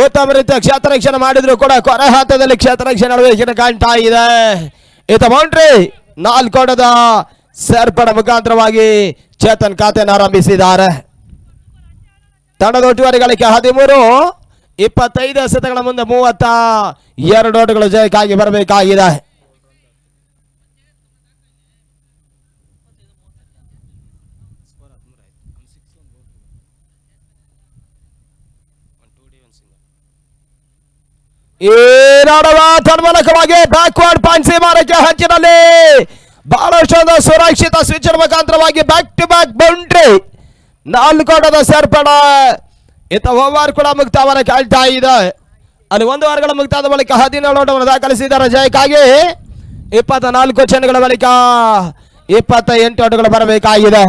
ಉತ್ತಮ ರೀತಿಯ ಕ್ಷೇತ್ರ ರಕ್ಷಣೆ ಮಾಡಿದ್ರು ಕೂಡ ಕೊನೆ ಹಂತದಲ್ಲಿ ಕ್ಷೇತ್ರ ರಕ್ಷಣೆ ಅಳವಡಿಕೆ ಕಾಣ್ತಾ ಇದೆ. ಈತ ಬೌಂಡ್ರಿ 4 ಓಟದ ಸೇರ್ಪಡೆ ಮುಖಾಂತರವಾಗಿ ಚೇತನ್ ಖಾತೆಯನ್ನು ಆರಂಭಿಸಿದ್ದಾರೆ. ತಂಡದ ಒಟ್ಟುವರಿ ಗಳಿಕೆ 13, 25 ಎಸೆತಗಳ ಮುಂದೆ 32 ಓಟಗಳು ಜಯಕ್ಕಾಗಿ ಬರಬೇಕಾಗಿದೆ. ಈ ನಾಡುವ ತನ್ಮೂಲಕವಾಗಿ ಬ್ಯಾಕ್ವರ್ಡ್ ಪಾಯಿಂಟ್ ಸೀಮಾರೇಖೆ ಹಂಚಿನಲ್ಲಿ ಬಹಳಷ್ಟೊಂದು ಸುರಕ್ಷಿತ ಸ್ವಿಚ್ ಮುಖಾಂತರವಾಗಿ ಬ್ಯಾಕ್ ಟು ಬ್ಯಾಕ್ ಬೌಂಡ್ರಿ 4 ಓಟದ ಸೇರ್ಪಡೆ. ಇತ್ತ ಓವರ್ ಕೂಡ ಮುಕ್ತಾಯವನ್ನು ಕಾಣ್ತಾ ಇದೆ. ಅಲ್ಲಿ 1 ಓವರ್ಗಳ ಮುಕ್ತಾಯದ ಬಳಿಕ 17 ಓಟವನ್ನು ದಾಖಲಿಸಿದ್ದಾರೆ. ಜಯಕ್ಕಾಗಿ 24 ಚೆಂಡುಗಳ ಬಳಿಕ 28 ಓಟಗಳು ಬರಬೇಕಾಗಿದೆ.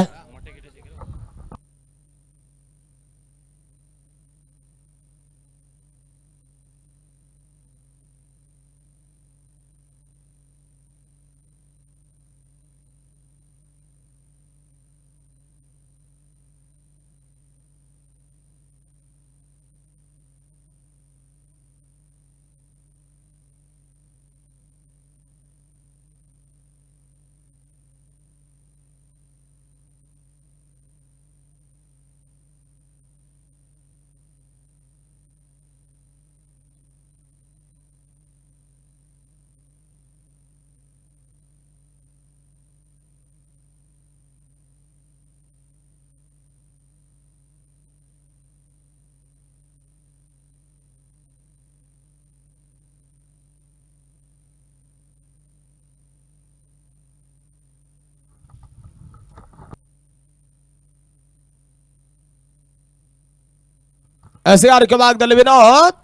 ಎಸೆಗಾರಿಕೆ ಭಾಗದಲ್ಲಿ ವಿನೋದ್,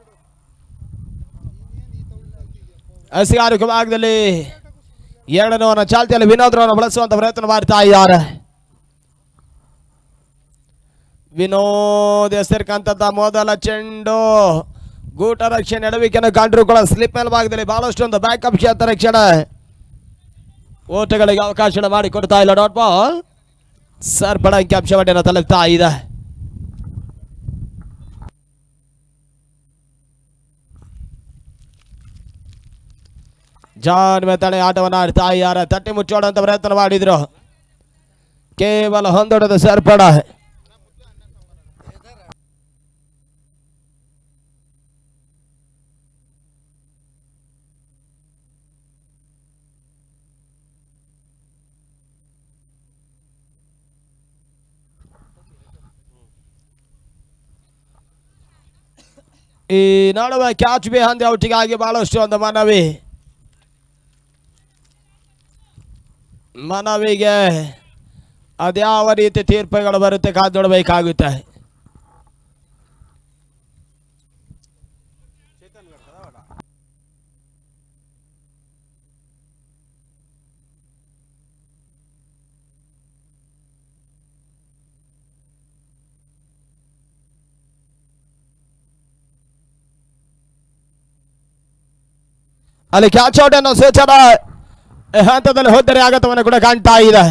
ಎಸೆಗಾರಿಕೆ ಭಾಗದಲ್ಲಿ 2ನೇ ಚಾಲ್ತಿಯಲ್ಲಿ ವಿನೋದ್ ರನ್ನು ಬಳಸುವಂತ ಪ್ರಯತ್ನ ಮಾಡ್ತಾ ಇದ್ದಾರೆ. ವಿನೋದ್ ಹೆಸರಿಕಂತದ್ದ ಮೊದಲ ಚೆಂಡು ಗೂಟ ರಕ್ಷಣೆ ಎಡವಿಕೆಯನ್ನು ಕಂಡ್ರು ಕೂಡ ಸ್ಲಿಪ್ ಮೇಲ್ ಭಾಗದಲ್ಲಿ ಬಹಳಷ್ಟೊಂದು ಬ್ಯಾಕಪ್ ಕ್ಷೇತ್ರ ರಕ್ಷಣೆ ಓಟಗಳಿಗೆ ಅವಕಾಶ ಮಾಡಿಕೊಡ್ತಾ ಇಲ್ಲ. ಡಾಟ್ ಬಾಲ್ ಸರ್ಪಡ ಅಂಕಿಅಂಶವನ್ನು ತಲುಪ್ತಾ ಇದೆ. ಜಾನ್ ಮೆತ್ತನೆ ಆಟವನ್ನು ಆಡ್ತಾ ಇದ್ದಾರೆ. ತಟ್ಟಿ ಮುಚ್ಚೋಡುವಂತ ಪ್ರಯತ್ನ ಮಾಡಿದ್ರು. ಕೇವಲ 1 ಓಟದ ಸೇರ್ಪಡ. ಈ ನಡುವೆ ಕ್ಯಾಚ್ ಬಿಹಾಂದಿ ಔಟಿಗಾಗಿ ಬಹಳಷ್ಟು ಒಂದು ಮನವಿಗೆ ಅದ್ಯಾವ ರೀತಿ ತೀರ್ಪುಗಳು ಬರುತ್ತೆ ಕಾದು ನೋಡಬೇಕಾಗುತ್ತೆ. ಅಲ್ಲಿ ಕ್ಯಾಚ್ ಔಟ್ ಅನ್ನೋ ಸೂಚನ ಹಂತದಲ್ಲಿ ಹೋದರೆ ಆಗತವನ್ನು ಕೂಡ ಕಾಣ್ತಾ ಇದೆ.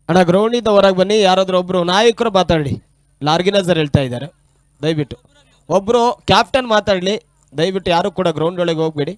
ಅಣ್ಣ ಗ್ರೌಂಡಿಂದ ಹೊರಗೆ ಬನ್ನಿ, ಯಾರಾದ್ರೂ ಒಬ್ರು ನಾಯಕರು ಮಾತಾಡಿ. ಲಾರ್ಗಿನಜರ್ ಹೇಳ್ತಾ ಇದ್ದಾರೆ. ದಯವಿಟ್ಟು ಒಬ್ಬರು ಕ್ಯಾಪ್ಟನ್ ಮಾತಾಡಲಿ. ದಯವಿಟ್ಟು ಯಾರು ಕೂಡ ಗ್ರೌಂಡ್ ಒಳಗೆ ಹೋಗ್ಬೇಡಿ.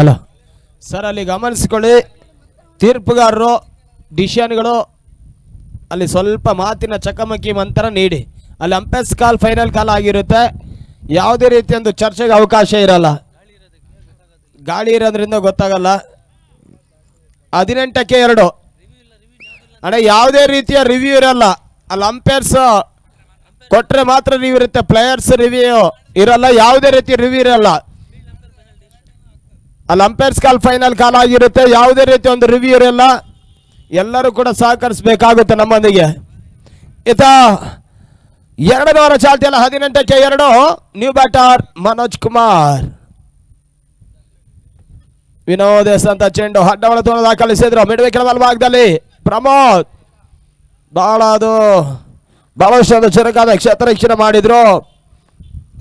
ಅಲ್ಲ ಸರ್, ಅಲ್ಲಿ ಗಮನಿಸಿಕೊಳ್ಳಿ, ತೀರ್ಪುಗಾರರು ಡಿಸಿಷನ್ಗಳು ಅಲ್ಲಿ ಸ್ವಲ್ಪ ಮಾತಿನ ಚಕಮಕಿ ಮಂತ್ರ ನೀಡಿ. ಅಲ್ಲಿ ಅಂಪೈರ್ಸ್ ಕಾಲ್ ಫೈನಲ್ ಕಾಲ್ ಆಗಿರುತ್ತೆ. ಯಾವುದೇ ರೀತಿಯ ಒಂದು ಚರ್ಚೆಗೆ ಅವಕಾಶ ಇರಲ್ಲ. ಗಾಳಿ ಇರೋದ್ರಿಂದ ಗೊತ್ತಾಗಲ್ಲ. 18ಕ್ಕೆ 2 ಅಣ್ಣ, ಯಾವುದೇ ರೀತಿಯ ರಿವ್ಯೂ ಇರಲ್ಲ. ಅಲ್ಲಿ ಅಂಪೈರ್ಸ್ ಕೊಟ್ಟರೆ ಮಾತ್ರ ರಿವ್ಯೂ ಇರುತ್ತೆ. ಪ್ಲೇಯರ್ಸ್ ರಿವ್ಯೂ ಇರಲ್ಲ. ಯಾವುದೇ ರೀತಿ ರಿವ್ಯೂ ಇರಲ್ಲ. ಅಲ್ಲಿ ಅಂಪೈರ್ಸ್ ಕಾಲ್ ಫೈನಲ್ ಕಾಲ್ ಆಗಿರುತ್ತೆ. ಯಾವುದೇ ರೀತಿ ಒಂದು ರಿವ್ಯೂ ಇರಲ್ಲ. ಎಲ್ಲರೂ ಕೂಡ ಸಹಕರಿಸಬೇಕಾಗುತ್ತೆ ನಮ್ಮೊಂದಿಗೆ. ಈತ 2ನೇ ಓವರ್ ಚಾಲ್ತಿಯಲ್ಲ. 18ಕ್ಕೆ 2 new batter Manoj Kumar. Vinod S ಅಂತ ಚೆಂಡು ಅಡ್ಡವಳ ತೋಳ ದಾಖಲಿಸಿದ್ರು. ಮಿಡ್ವೆ ಕೆಳಬಲ ಭಾಗದಲ್ಲಿ ಪ್ರಮೋದ್ ಬಹಳಷ್ಟು ಚುರುಕಾದ ಕ್ಷೇತ್ರ ಮಾಡಿದ್ರು.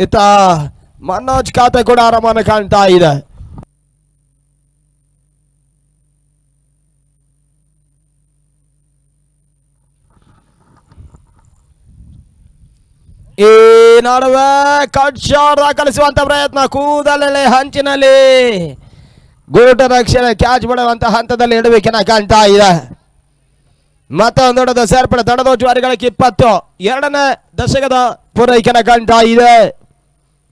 ಈತ ಮನೋಜ್ ಖಾತೆ ಕೂಡ ಆರಾಮವನ್ನು ಕಾಣ್ತಾ ಇದೆ. ಈ ನಡುವೆ ಕಟ್ ಶಾಟ್ ದಾಖಲಿಸುವಂತ ಪ್ರಯತ್ನ. ಕೂದಲಲ್ಲಿ ಹಂಚಿನಲ್ಲಿ ಗೂಟ ರಕ್ಷಣೆ ಕ್ಯಾಚ್ ಬಿಡುವಂತ ಹಂತದಲ್ಲಿ ಇಡಬೇಕೆನ ಕಾಣ್ತಾ ಇದೆ. ಮತ್ತೊಂದು ದೊಡ್ಡದ ಸೇರ್ಪಡೆ ತಂಡದ ಜುವಾರಿಗಳಿಗೆ 20 ಎರಡನೇ ದಶಕದ ಪೂರೈಕೆನ ಕಾಣ್ತಾ ಇದೆ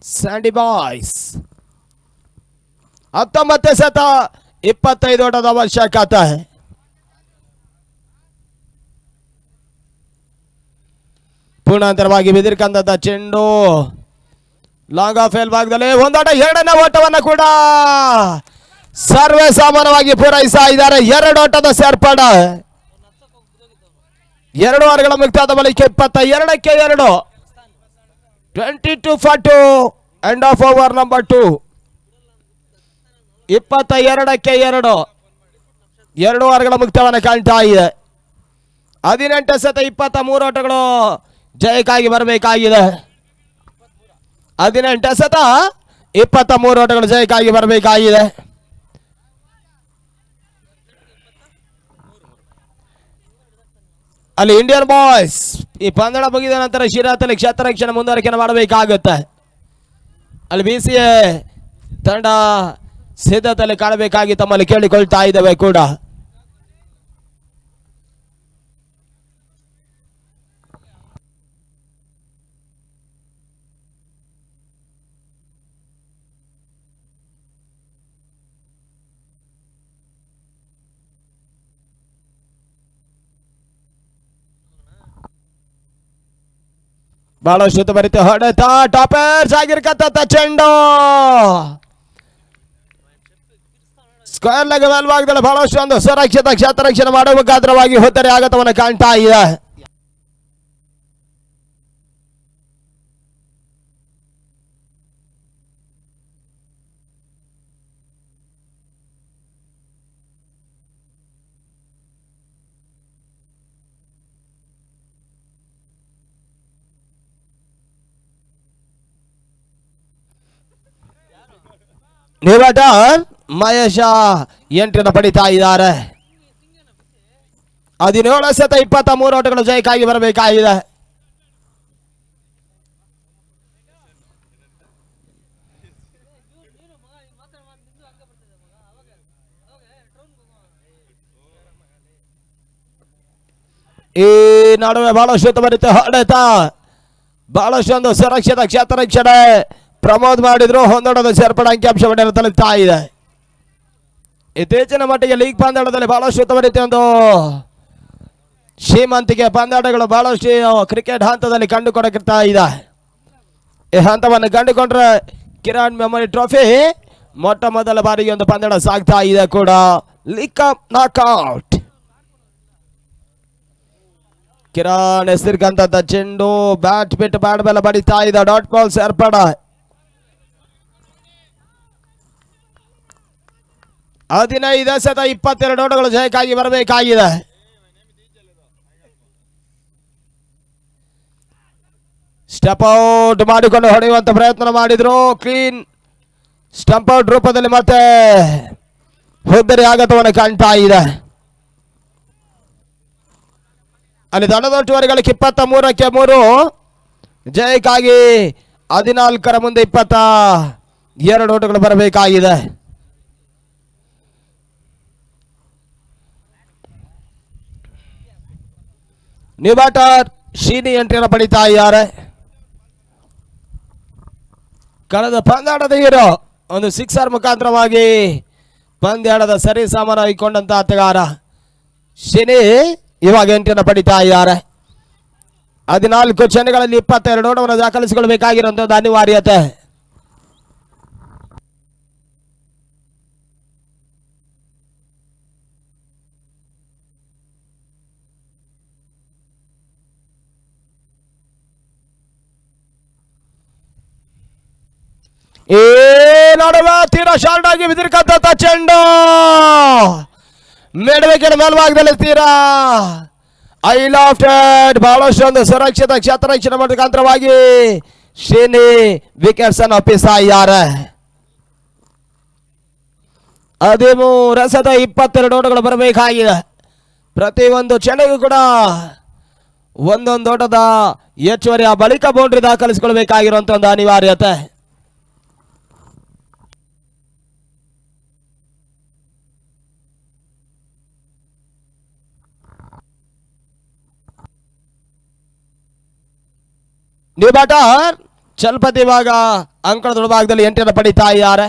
ಸ್ಯಾಂಡಿ ಬಾಯ್ಸ್. 19 ಸತ 25 ಓಟದ ಅವಶ್ಯಕತೆ. ಪೂರ್ಣಾಂತರವಾಗಿ ಬಿದಿರ್ಕಂದದ ಚೆಂಡು ಲಾಂಗ್ ಆಫ್ ಎಲ್ ಭಾಗದಲ್ಲಿ ಒಂದೋಟ ಎರಡನೇ ಓಟವನ್ನು ಕೂಡ ಸರ್ವೇ ಸಾಮಾನ್ಯವಾಗಿ ಪೂರೈಸ್ತಾ ಇದ್ದಾರೆ. 2 ಓಟದ ಸೇರ್ಪಡೆ 2 ವಾರಗಳ ಮುಕ್ತಾದ ಬಳಿಕ 22ಕ್ಕೆ 2 22-42 ಎಂಡ್ ಆಫ್ ಓವರ್ ನಂಬರ್ 2. 22ಕ್ಕೆ 2 2 ವಾರಗಳ ಮುಕ್ತವನ್ನು ಕಾಣ್ತಾ ಇದೆ. 18 ಸತ 23 ಓಟಗಳು ಜಯಕ್ಕಾಗಿ ಬರಬೇಕಾಗಿದೆ. 18 ಸತ 23 ಓಟಗಳು ಜಯಕ್ಕಾಗಿ ಬರಬೇಕಾಗಿದೆ. ಅಲ್ಲಿ ಇಂಡಿಯನ್ ಬಾಯ್ಸ್ ಈ ಪಂದ್ಯ ಮುಗಿದ ನಂತರ ಶಿರಾತಲ್ಲಿ ಕ್ಷೇತ್ರರಕ್ಷಣೆ ಮುಂದುವರಿಕೆ ಮಾಡಬೇಕಾಗುತ್ತೆ. ಅಲ್ಲಿ BCA ತಂಡ ಸಿದ್ಧತೆಯಲ್ಲಿ ಕಾಣಬೇಕಾಗಿ ತಮ್ಮಲ್ಲಿ ಕೇಳಿಕೊಳ್ತಾ ಇದ್ದೇವೆ ಕೂಡ. ಬಹಳಷ್ಟು ಬರೀತೆ ಹೊಡೆತ ಟಾಪರ್ಸ್ ಆಗಿರ್ಕತ್ತ ಚೆಂಡು ಸ್ಕ್ವೇರ್ ಲೆಗ್ ಮೇಲ್ಭಾಗದಲ್ಲಿ ಬಹಳಷ್ಟು ಒಂದು ಸುರಕ್ಷಿತ ಕ್ಷೇತ್ರರಕ್ಷಣೆ ಮಾಡುವ ಮುಖಾಂತರವಾಗಿ ಹೊತ್ತರೆ ಆಗತವನ್ನು ಕಾಣ್ತಾ ಇದೆ. ನಿವಟ ಮಹೇಶ ಎಂಟನ್ನು ಪಡಿತಾ ಇದ್ದಾರೆ. 17 ಸತ 23 ಓಟಗಳು ಜಯಕ್ಕಾಗಿ ಬರಬೇಕಾಗಿದೆ. ಈ ನಡುವೆ ಬಹಳಷ್ಟು ಬರುತ್ತೆ ಹೊಡೆತ ಬಹಳಷ್ಟು ಒಂದು ಸುರಕ್ಷಿತ ಕ್ಷೇತ್ರರಕ್ಷಣೆ ಪ್ರಮೋದ್ ಮಾಡಿದ್ರು. ಹೊಂದೋಟದ ಸೇರ್ಪಡೆ ಅಂಕಿಅಂಶವನ್ನು ತಲುಪ್ತಾ ಇದೆ. ಇತ್ತೀಚಿನ ಮಟ್ಟಿಗೆ ಲೀಗ್ ಪಂದ್ಯಾಟದಲ್ಲಿ ಬಹಳಷ್ಟು ಉತ್ತಮ ಒಂದು ಶ್ರೀಮಂತಿಕೆ ಪಂದ್ಯಾಟಗಳು ಬಹಳಷ್ಟು ಕ್ರಿಕೆಟ್ ಹಂತದಲ್ಲಿ ಕಂಡುಕೊಡಕ್ತಾ ಇದೆ. ಈ ಹಂತವನ್ನು ಕಂಡುಕೊಂಡ್ರೆ ಕಿರಣ್ ಮೆಮೊರಿ ಟ್ರೋಫಿ ಮೊಟ್ಟ ಮೊದಲ ಬಾರಿಗೆ ಒಂದು ಪಂದ್ಯಾಟ ಸಾಗ್ತಾ ಇದೆ ಕೂಡ. ಲೀಗ್ ಕಪ್ ನಾಕ್ಔಟ್ ಕಿರಣ್ ಹೆಸರಿಗಂತ ಚೆಂಡು ಬ್ಯಾಟ್ ಬಿಟ್ಟು ಬ್ಯಾಟ್ ಮೇಲೆ ಬಡಿತಾ ಇದೆ. ಡಾಟ್ ಬಾಲ್ ಸೇರ್ಪಡೆ 15 ಸತ 22 ಓಟಗಳು ಜಯಕ್ಕಾಗಿ ಬರಬೇಕಾಗಿದೆ. ಸ್ಟೆಪ್ ಔಟ್ ಮಾಡಿಕೊಂಡು ಹೊಡೆಯುವಂತ ಪ್ರಯತ್ನ ಮಾಡಿದ್ರು. ಕ್ಲೀನ್ ಸ್ಟಂಪ್ ಔಟ್ ರೂಪದಲ್ಲಿ ಮತ್ತೆ ಹುದ್ದರಿ ಆಗತವನ್ನು ಕಾಣ್ತಾ ಇದೆ. ಅಲ್ಲಿ ದಂಡದೊಟ್ಟುವರೆಗಳಿಗೆ 23ಕ್ಕೆ 3 ಜಯಕ್ಕಾಗಿ 14ರ ಮುಂದೆ 22 ಓಟಗಳು ಬರಬೇಕಾಗಿದೆ. ನ್ಯೂ ಬ್ಯಾಟರ್ ಶೀನಿ ಎಂಟ್ರಿಯನ್ನು ಪಡಿತಾ ಇದ್ದಾರೆ. ಕಳೆದ ಪಂದ್ಯಾಟದ ಹೀರೋ ಒಂದು ಸಿಕ್ಸರ್ ಮುಖಾಂತರವಾಗಿ ಪಂದ್ಯಾಟದ ಸರಿ ಸಾಮಾನು ಹಾಕೊಂಡಂತ ಆಟಗಾರ ಶೀನಿ ಇವಾಗ ಎಂಟ್ರಿಯನ್ನು ಪಡಿತಾ ಇದ್ದಾರೆ. 14 ಚೆಂಡುಗಳಲ್ಲಿ 22 ಓಟವನ್ನು ದಾಖಲಿಸಿಕೊಳ್ಳಬೇಕಾಗಿರುವಂತದ್ದು ಅನಿವಾರ್ಯತೆ. ಈ ನಡುವೆ ತೀರಾ ಶಾರ್ಟ್ ಆಗಿ ಬಿದಿರ್ಕಂತ ಚೆಂಡು ಮೇಡಬೇಕಿನ ಮೇಲ್ಭಾಗದಲ್ಲಿ ತೀರಾ ಐ ಲಾಫ್ಟೆಡ್ ಬಹಳಷ್ಟು ಒಂದು ಸುರಕ್ಷಿತ ಕ್ಷೇತ್ರರಕ್ಷಣೆ ಮುಖಾಂತರವಾಗಿ ಶೀನಿ ವಿಕೆಟ್ಸ್ ಅನ್ನು ಒಪ್ಪಿಸ್ತಾ ಇದ್ದಾರೆ. 13 ಸತ 22 ಓಟಗಳು ಬರಬೇಕಾಗಿದೆ. ಪ್ರತಿಯೊಂದು ಚೆಂಡಿಗೂ ಕೂಡ ಒಂದೊಂದು ಓಟದ ಹೆಚ್ಚುವರಿಯ ಬಳಿಕ ಬೌಂಡ್ರಿ ದಾಖಲಿಸಿಕೊಳ್ಬೇಕಾಗಿರುವಂತ ಒಂದು ಅನಿವಾರ್ಯತೆ. ನ್ಯೂ ಬ್ಯಾಟರ್ ಚಲ್ಪತಿ ಇವಾಗ ಅಂಕಣದ ಭಾಗದಲ್ಲಿ 8 ಪಡಿತಾ ಇದ್ದಾರೆ.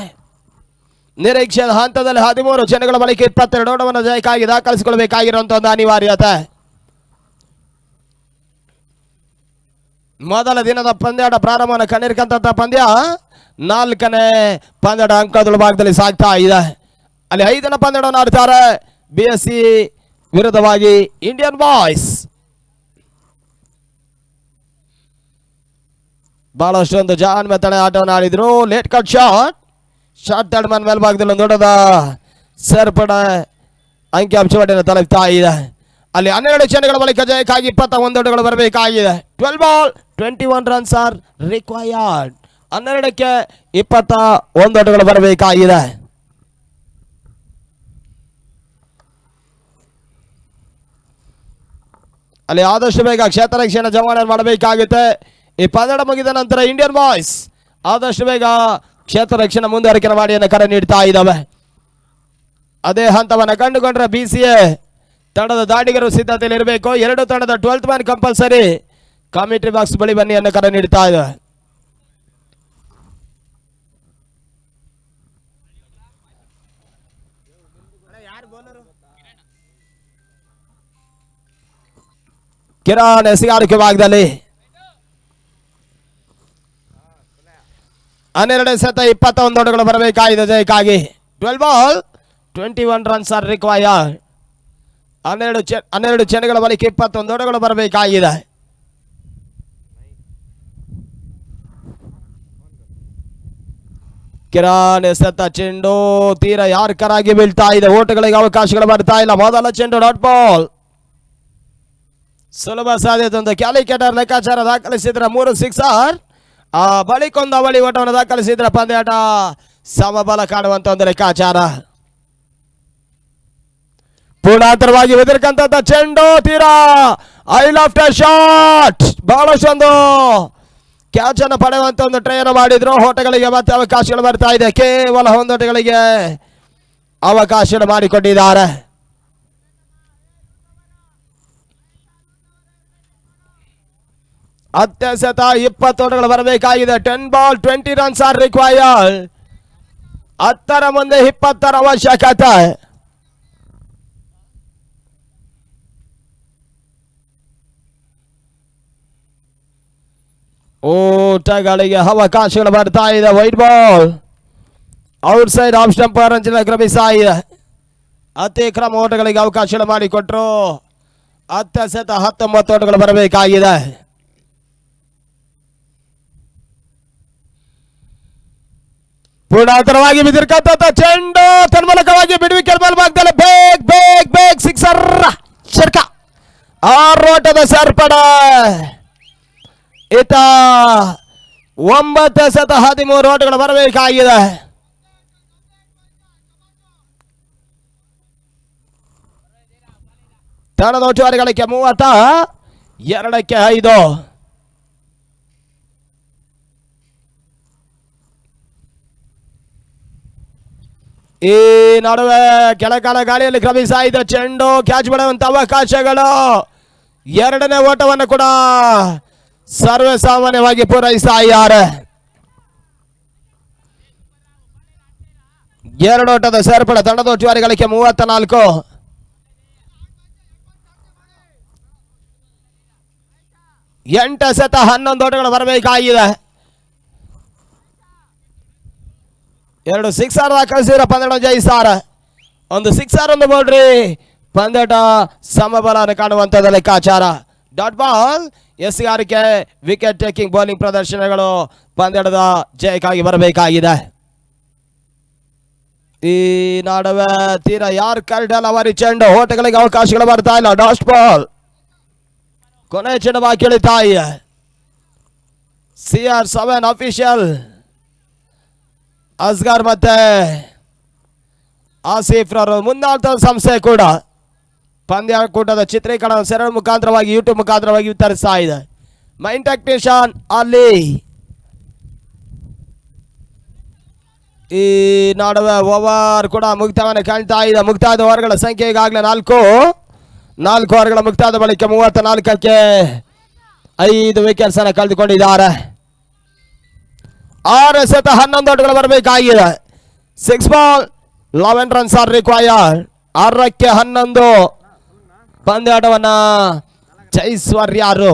ನಿರೀಕ್ಷೆಯ ಹಂತದಲ್ಲಿ 13 ಜನಗಳ ಬಳಿಕ 22 ಓಟವನ್ನು ಜಯಕ್ಕಾಗಿ ದಾಖಲಿಸಿಕೊಳ್ಳಬೇಕಾಗಿರುವಂತಹ ಒಂದು ಅನಿವಾರ್ಯತೆ. ಮೊದಲ ದಿನದ ಪಂದ್ಯಾಟ ಪ್ರಾರಂಭವನ್ನು ಕಂಡಿರ್ತಕ್ಕಂಥ ಪಂದ್ಯ 4ನೇ ಪಂದ್ಯಾಟ ಅಂಕಣದ ಭಾಗದಲ್ಲಿ ಸಾಗ್ತಾ ಇದೆ. ಅಲ್ಲಿ 5ನೇ ಪಂದ್ಯವನ್ನು ಆಡ್ತಾರೆ BSC ವಿರುದ್ಧವಾಗಿ ಇಂಡಿಯನ್ ಬಾಯ್ಸ್. ಬಹಳಷ್ಟೊಂದು ಜಾನ್ ಮೆತ್ತನೆ ಆಟವನ್ನು ಆಡಿದ್ರು. Late cut shot third Mann ಮೇಲ್ಭಾಗದಲ್ಲಿ ಒಂದು ದೊಡ್ಡದ ಸೇರ್ಪಡೆ ಅಂಕಿಅಂಶವನ್ನು ತಲುಪ್ತಾ ಇದೆ. ಅಲ್ಲಿ 12 ಕ್ಷಣಗಳ ಬಳಿಕ ಜಯಕ್ಕಾಗಿ 21 ಓಟಗಳು ಬರಬೇಕಾಗಿದೆ. 12 ಬಾಲ್ 21 ರನ್ಸ್ ಆರ್ ರಿಕ್ವೈರ್ಡ್. 12ಕ್ಕೆ 21 ಓಟಗಳು ಬರಬೇಕಾಗಿದೆ. ಅಲ್ಲಿ ಆದಷ್ಟು ಬೇಗ ಕ್ಷೇತ್ರ ರಕ್ಷಣೆ ಜಮಾವಣೆ ಮಾಡಬೇಕಾಗುತ್ತೆ. ಈ ಪಂದ್ಯ ಮುಗಿದ ನಂತರ ಇಂಡಿಯನ್ ಬಾಯ್ಸ್ ಆದಷ್ಟು ಬೇಗ ಕ್ಷೇತ್ರ ರಕ್ಷಣೆ ಮುಂದುವರಿಕೆ ಮಾಡಿ ಕರೆ ನೀಡ್ತಾ ಇದ್ದಾವೆ. ಅದೇ ಹಂತವನ್ನು ಕಂಡುಕೊಂಡ್ರೆ BCA ತಂಡದ ದಾಡಿಗರು ಸಿದ್ಧತೆಯಲ್ಲಿ ಇರಬೇಕು. 2 ತಂಡದ 12th man compulsory committee box ಬಳಿ ಬನ್ನಿ ಅನ್ನೋ ಕರೆ ನೀಡ್ತಾ ಇದೆ. ಕಿರಣ್ ಎಸೆಗಾರಿಕೆ ಭಾಗದಲ್ಲಿ 12 ಸತ 21 ಓಟಗಳು ಬರಬೇಕಾಗಿದೆ ಜಯಕ್ಕಾಗಿ. 12 ಬಾಲ್ 21 ರನ್ಸ್ ಆರ್ ರಿಕ್ವೈರ್ಡ್. 12 ಚೆಂಡುಗಳ ಬಳಿಕ 21 ಓಟಗಳು ಬರಬೇಕಾಗಿದೆ. ಕಿರಣ್ ಎಸೆತ ಚೆಂಡು ತೀರ ಯಾರ್ಕರಾಗಿ ಬೀಳ್ತಾ ಇದೆ. ಓಟಗಳಿಗೆ ಅವಕಾಶಗಳು ಬರ್ತಾ ಇಲ್ಲ. ಮೊದಲ ಚೆಂಡು ಡಾಟ್ ಬಾಲ್. ಸುಲಭ ಸಾಧ್ಯತೆ ಒಂದು ಕ್ಯಾಲಿಕೇಟರ್ ಲೆಕ್ಕಾಚಾರ ದಾಖಲಿಸಿದ್ರೆ 3 ಸಿಕ್ಸರ್. ಆ ಬಳಿಕೊಂದು ಅವಳಿ ಓಟವನ್ನು ದಾಖಲಿಸಿದ್ರೆ ಪಂದ್ಯಾಟ ಸಮಬಲ ಕಾಣುವಂತ ಒಂದು ಲೆಕ್ಕಾಚಾರ. ಪೂರ್ಣಾಂತರವಾಗಿ ಬೆದರಿಕಂತ ಚೆಂಡು ತೀರಾ ಐ ಲೆಫ್ಟ್ ಶಾಟ್. ಬಹಳಷ್ಟೊಂದು ಕ್ಯಾಚ್ ಅನ್ನು ಪಡೆಯುವಂತ ಒಂದು ಟ್ರೈ ಅನ್ನು ಮಾಡಿದ್ರು. ಓಟಗಳಿಗೆ ಮತ್ತೆ ಅವಕಾಶಗಳು ಬರ್ತಾ ಇದೆ. ಕೇವಲ 1 ಓಟಗಳಿಗೆ ಅವಕಾಶ ಮಾಡಿಕೊಂಡಿದ್ದಾರೆ. ಅತ್ಯಸತ 20 ಓಟಗಳು ಬರಬೇಕಾಗಿದೆ. 10 ಬಾಲ್ 20 ರನ್ಸ್ ಆರ್ ರಿಕ್ವೈರ್ಡ್. 10ರ ಮುಂದೆ 20ರ ಅವಶ್ಯಕತೆ. ಓಟಗಳಿಗೆ ಅವಕಾಶಗಳು ಬರ್ತಾ ಇದೆ. Wide ball outside off ಸ್ಟಂಪರ್ ಅಂಚಿನ ಕ್ರಮಿಸ್ತಾ ಇದೆ. ಅತಿಕ್ರಮ ಓಟಗಳಿಗೆ ಅವಕಾಶಗಳು ಮಾಡಿಕೊಟ್ರು. ಅತ್ಯಸತ 19 ಓಟಗಳು ಬರಬೇಕಾಗಿದೆ. ಪೂರ್ಣಾಂತರವಾಗಿ ಬಿದ್ದಿರ್ತಕ್ಕಂಥ ಚೆಂಡು ತನ್ಮೂಲಕವಾಗಿ ಬಿಡುವಿಕೆ ಮೇಲ್ಭಾಗದಲ್ಲಿ ಬೇಗ್ ಬೇಗ್ ಬೇಗ್ ಸಿಕ್ಸರ್ ಶರ್ಕ. 6 ಓಟದ ಸೇರ್ಪಡೆ. ಈತ 9 ಸತ 13 ಓಟಗಳು ಬರಬೇಕಾಗಿದೆ. ತಂಡದ ಒಟ್ಟುವರಿಗಳಿಗೆ 32ಕ್ಕೆ 5. ಈ ನಡುವೆ ಕೆಳಕಾಲ ಗಾಳಿಯಲ್ಲಿ ಕ್ರಮಿಸ್ತಾ ಇದೆ ಚೆಂಡು. ಕ್ಯಾಚ್ ಬಿಡುವಂತ ಅವಕಾಶಗಳು. 2ನೇ ಓಟವನ್ನು ಕೂಡ ಸರ್ವೇ ಸಾಮಾನ್ಯವಾಗಿ ಪೂರೈಸ್ತಾ ಇದ್ದಾರೆ. 2 ಓಟದ ಸೇರ್ಪಡೆ. ತಂಡದ ಒಟ್ಟುವರಿಗಳಿಗೆ 34. 8 ಸತ 11 ಓಟಗಳು ಬರಬೇಕಾಗಿದೆ. 2 ಸಿಕ್ಸರ್ ದಾಖಲಿಸಿದ್ರೆ ಪಂದ್ಯ ಜಯಿಸ್ತಾರೆ. 1 ಸಿಕ್ಸರ್ 1 ಬೌಂಡ್ರಿ. ಪಂದ್ಯಾಟ ಸಮಬಲ ಕಾಣುವಂಥದ್ದು ಲೆಕ್ಕಾಚಾರ. ಡಾಟ್ ಬಾಲ್ ಎಸೆಗಾರಿಕೆ ವಿಕೆಟ್ ಟೇಕಿಂಗ್ ಬೌಲಿಂಗ್ ಪ್ರದರ್ಶನಗಳು ಪಂದ್ಯದ ಜಯಕ್ಕಾಗಿ ಬರಬೇಕಾಗಿದೆ. ಈ ನಡುವೆ ತೀರ ಯಾರ್ಕರ್ ಅವರಿ ಚೆಂಡು. ಓಟಗಳಿಗೆ ಅವಕಾಶಗಳು ಬರ್ತಾ ಇಲ್ಲ. ಡಾಟ್ ಬಾಲ್ ಕೊನೆ ಚೆಂಡು ಬಾಕಿ ಇಳಿತಾ ಇದೆ. CR7 ಅಫಿಷಿಯಲ್ ಅಸ್ಗರ್ ಮತ್ತೆ ಆಸಿಫ್ ರವರು ಮುಂದಾಟ ಸಂಸ್ಥೆ ಕೂಡ ಪಂದ್ಯಾಕೂಟದ ಚಿತ್ರೀಕರಣ ಸರಣಿ ಮುಖಾಂತರವಾಗಿ ಯೂಟ್ಯೂಬ್ ಮುಖಾಂತರವಾಗಿ ವಿತರಿಸ್ತಾ ಇದೆ. ಮೈನ್ ಟೆಕ್ನಿಷಿಯನ್ ಅಲ್ಲಿ. ಈ ನಡುವೆ ಓವರ್ ಕೂಡ ಮುಕ್ತಾಯವನ್ನು ಕಾಣ್ತಾ ಇದೆ. ಮುಕ್ತಾಯದ ಓವರ್ಗಳ ಸಂಖ್ಯೆ ಈಗಾಗಲೇ 4 ಓವರ್ಗಳ ಮುಕ್ತಾಯದ ಬಳಿಕ 34ಕ್ಕೆ 5 ವಿಕೆಟ್ಸ್ ಅನ್ನು ಕಳೆದುಕೊಂಡಿದ್ದಾರೆ. 6 ಎಸೆತ 11 ಓಟಗಳು ಬರಬೇಕಾಗಿದೆ. 6 ಬಾಲ್ 11 ರನ್ಸ್ ಆರ್ ರಿಕ್ವೈರ್ಡ್. 6ಕ್ಕೆ 11 ಪಂದ್ಯಾಟವನ್ನ ಜಯಿಸುವರ್ಯಾರು?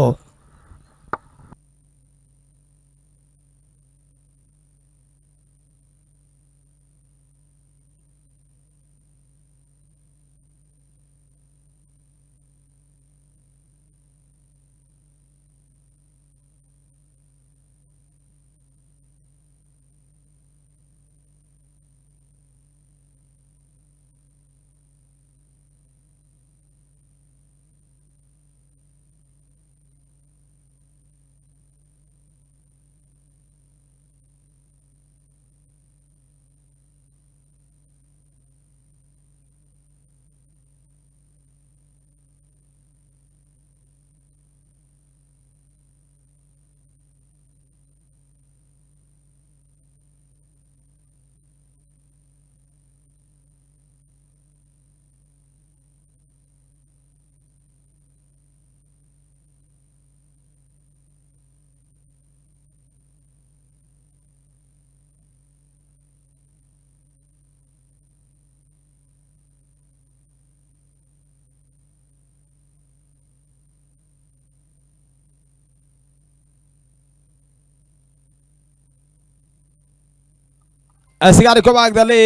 ಎಸೆಗಾರಿಕೆ ಭಾಗದಲ್ಲಿ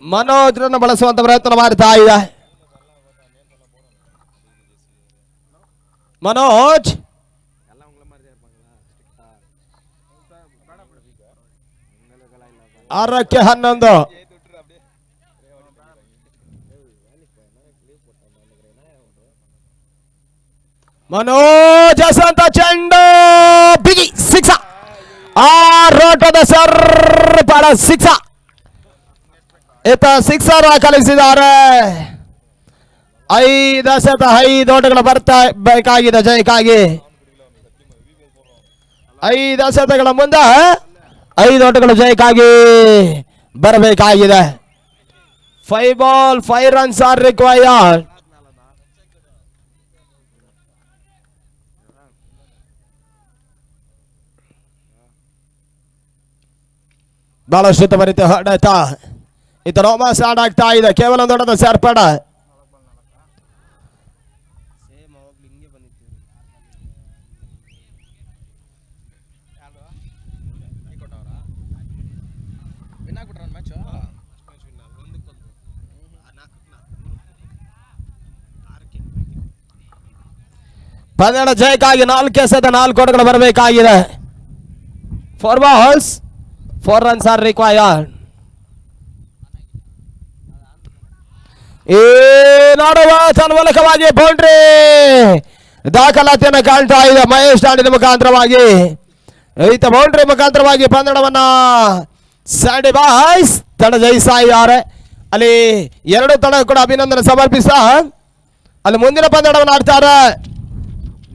ಮನೋಜ್ ರನ್ನು ಬಳಸುವಂತ ಪ್ರಯತ್ನ ಮಾಡ್ತಾ ಇದೆ. ಮನೋಜ್ 6ಕ್ಕೆ 11. ಮನೋಜ್ ಅಂತ ಚೆಂಡು ಬಿಗಿ 6. ರೋಟದ ಸರ್ಪಡ 6. ಸಿಕ್ಸರ್ ಕಲಿಸಿದ್ದಾರೆ. 5 ಎಸೆತ 5 ಓಟಗಳು ಬರ್ತಾ ಬೇಕಾಗಿದೆ ಜಯಕ್ಕಾಗಿ. 5 ಎಸೆತಗಳ ಮುಂದೆ 5 ಓಟಗಳು ಜಯಕ್ಕಾಗಿ ಬರಬೇಕಾಗಿದೆ. 5 ಬಾಲ್ 5 ರನ್ಸ್ ಆರ್ ರಿಕ್ವೈರ್ಡ್. ಬಹಳಷ್ಟು ತ್ವರಿತ ಹೊಡೆತ. ರೋಮಾಸ್ ಆಡಾಗ್ತಾ ಇದೆ. ಕೇವಲ ಒಂದು ಹೊಡೆದ ಸೇರ್ಪಡ. ಪಂದ್ಯದ ಜಯಕ್ಕಾಗಿ 4 ಎಸೆತ 4 ಓಟಗಳು ಬರಬೇಕಾಗಿದೆ. 4 balls 4 runs are required. ನೋಡುವ ತನ್ಮೂಲಕವಾಗಿ ಬೌಂಡ್ರಿ ದಾಖಲಾತಿಯನ್ನು ಕಾಣ್ತಾ ಇದೆ ಮಹೇಶ್ ದಾಂಡಿನ ಮುಖಾಂತರವಾಗಿ. ಈತ ಬೌಂಡ್ರಿ ಮುಖಾಂತರವಾಗಿ ಪಂದ್ಯವನ್ನ ಸ್ಯಾಂಡಿ ಬಾಯ್ಸ್ ತಂಡ ಜಯಿಸ್ತಾ ಇದ್ದಾರೆ. ಅಲ್ಲಿ 2 ತಂಡ ಕೂಡ ಅಭಿನಂದನೆ ಸಮರ್ಪಿಸ್ತಾ ಅಲ್ಲಿ ಮುಂದಿನ ಪಂದ್ಯವನ್ನು ಆಡ್ತಾರೆ.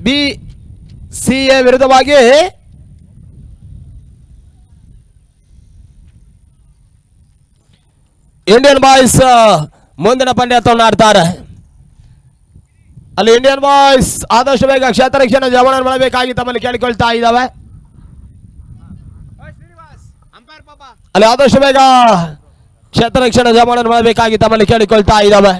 BCA ವಿರುದ್ಧವಾಗಿ ಇಂಡಿಯನ್ ಬಾಯ್ಸ್ ಮುಂದಿನ ಪಂದ್ಯವನ್ನು ಆಡ್ತಾರೆ. ಅಲ್ಲಿ ಇಂಡಿಯನ್ ಬಾಯ್ಸ್ ಆದಷ್ಟು ಬೇಗ ಕ್ಷೇತ್ರ ರಕ್ಷಣೆ ಜವಾನ ಮಾಡಬೇಕಾಗಿ ತಮ್ಮಲ್ಲಿ ಕೇಳಿಕೊಳ್ತಾ ಇದ್ದಾವೆ. ಅಲ್ಲಿ ಆದಷ್ಟು ಬೇಗ ಕ್ಷೇತ್ರ ರಕ್ಷಣೆ ಜವಾನ ಮಾಡಬೇಕಾಗಿ ತಮ್ಮಲ್ಲಿ ಕೇಳಿಕೊಳ್ತಾ ಇದ್ದಾವೆ.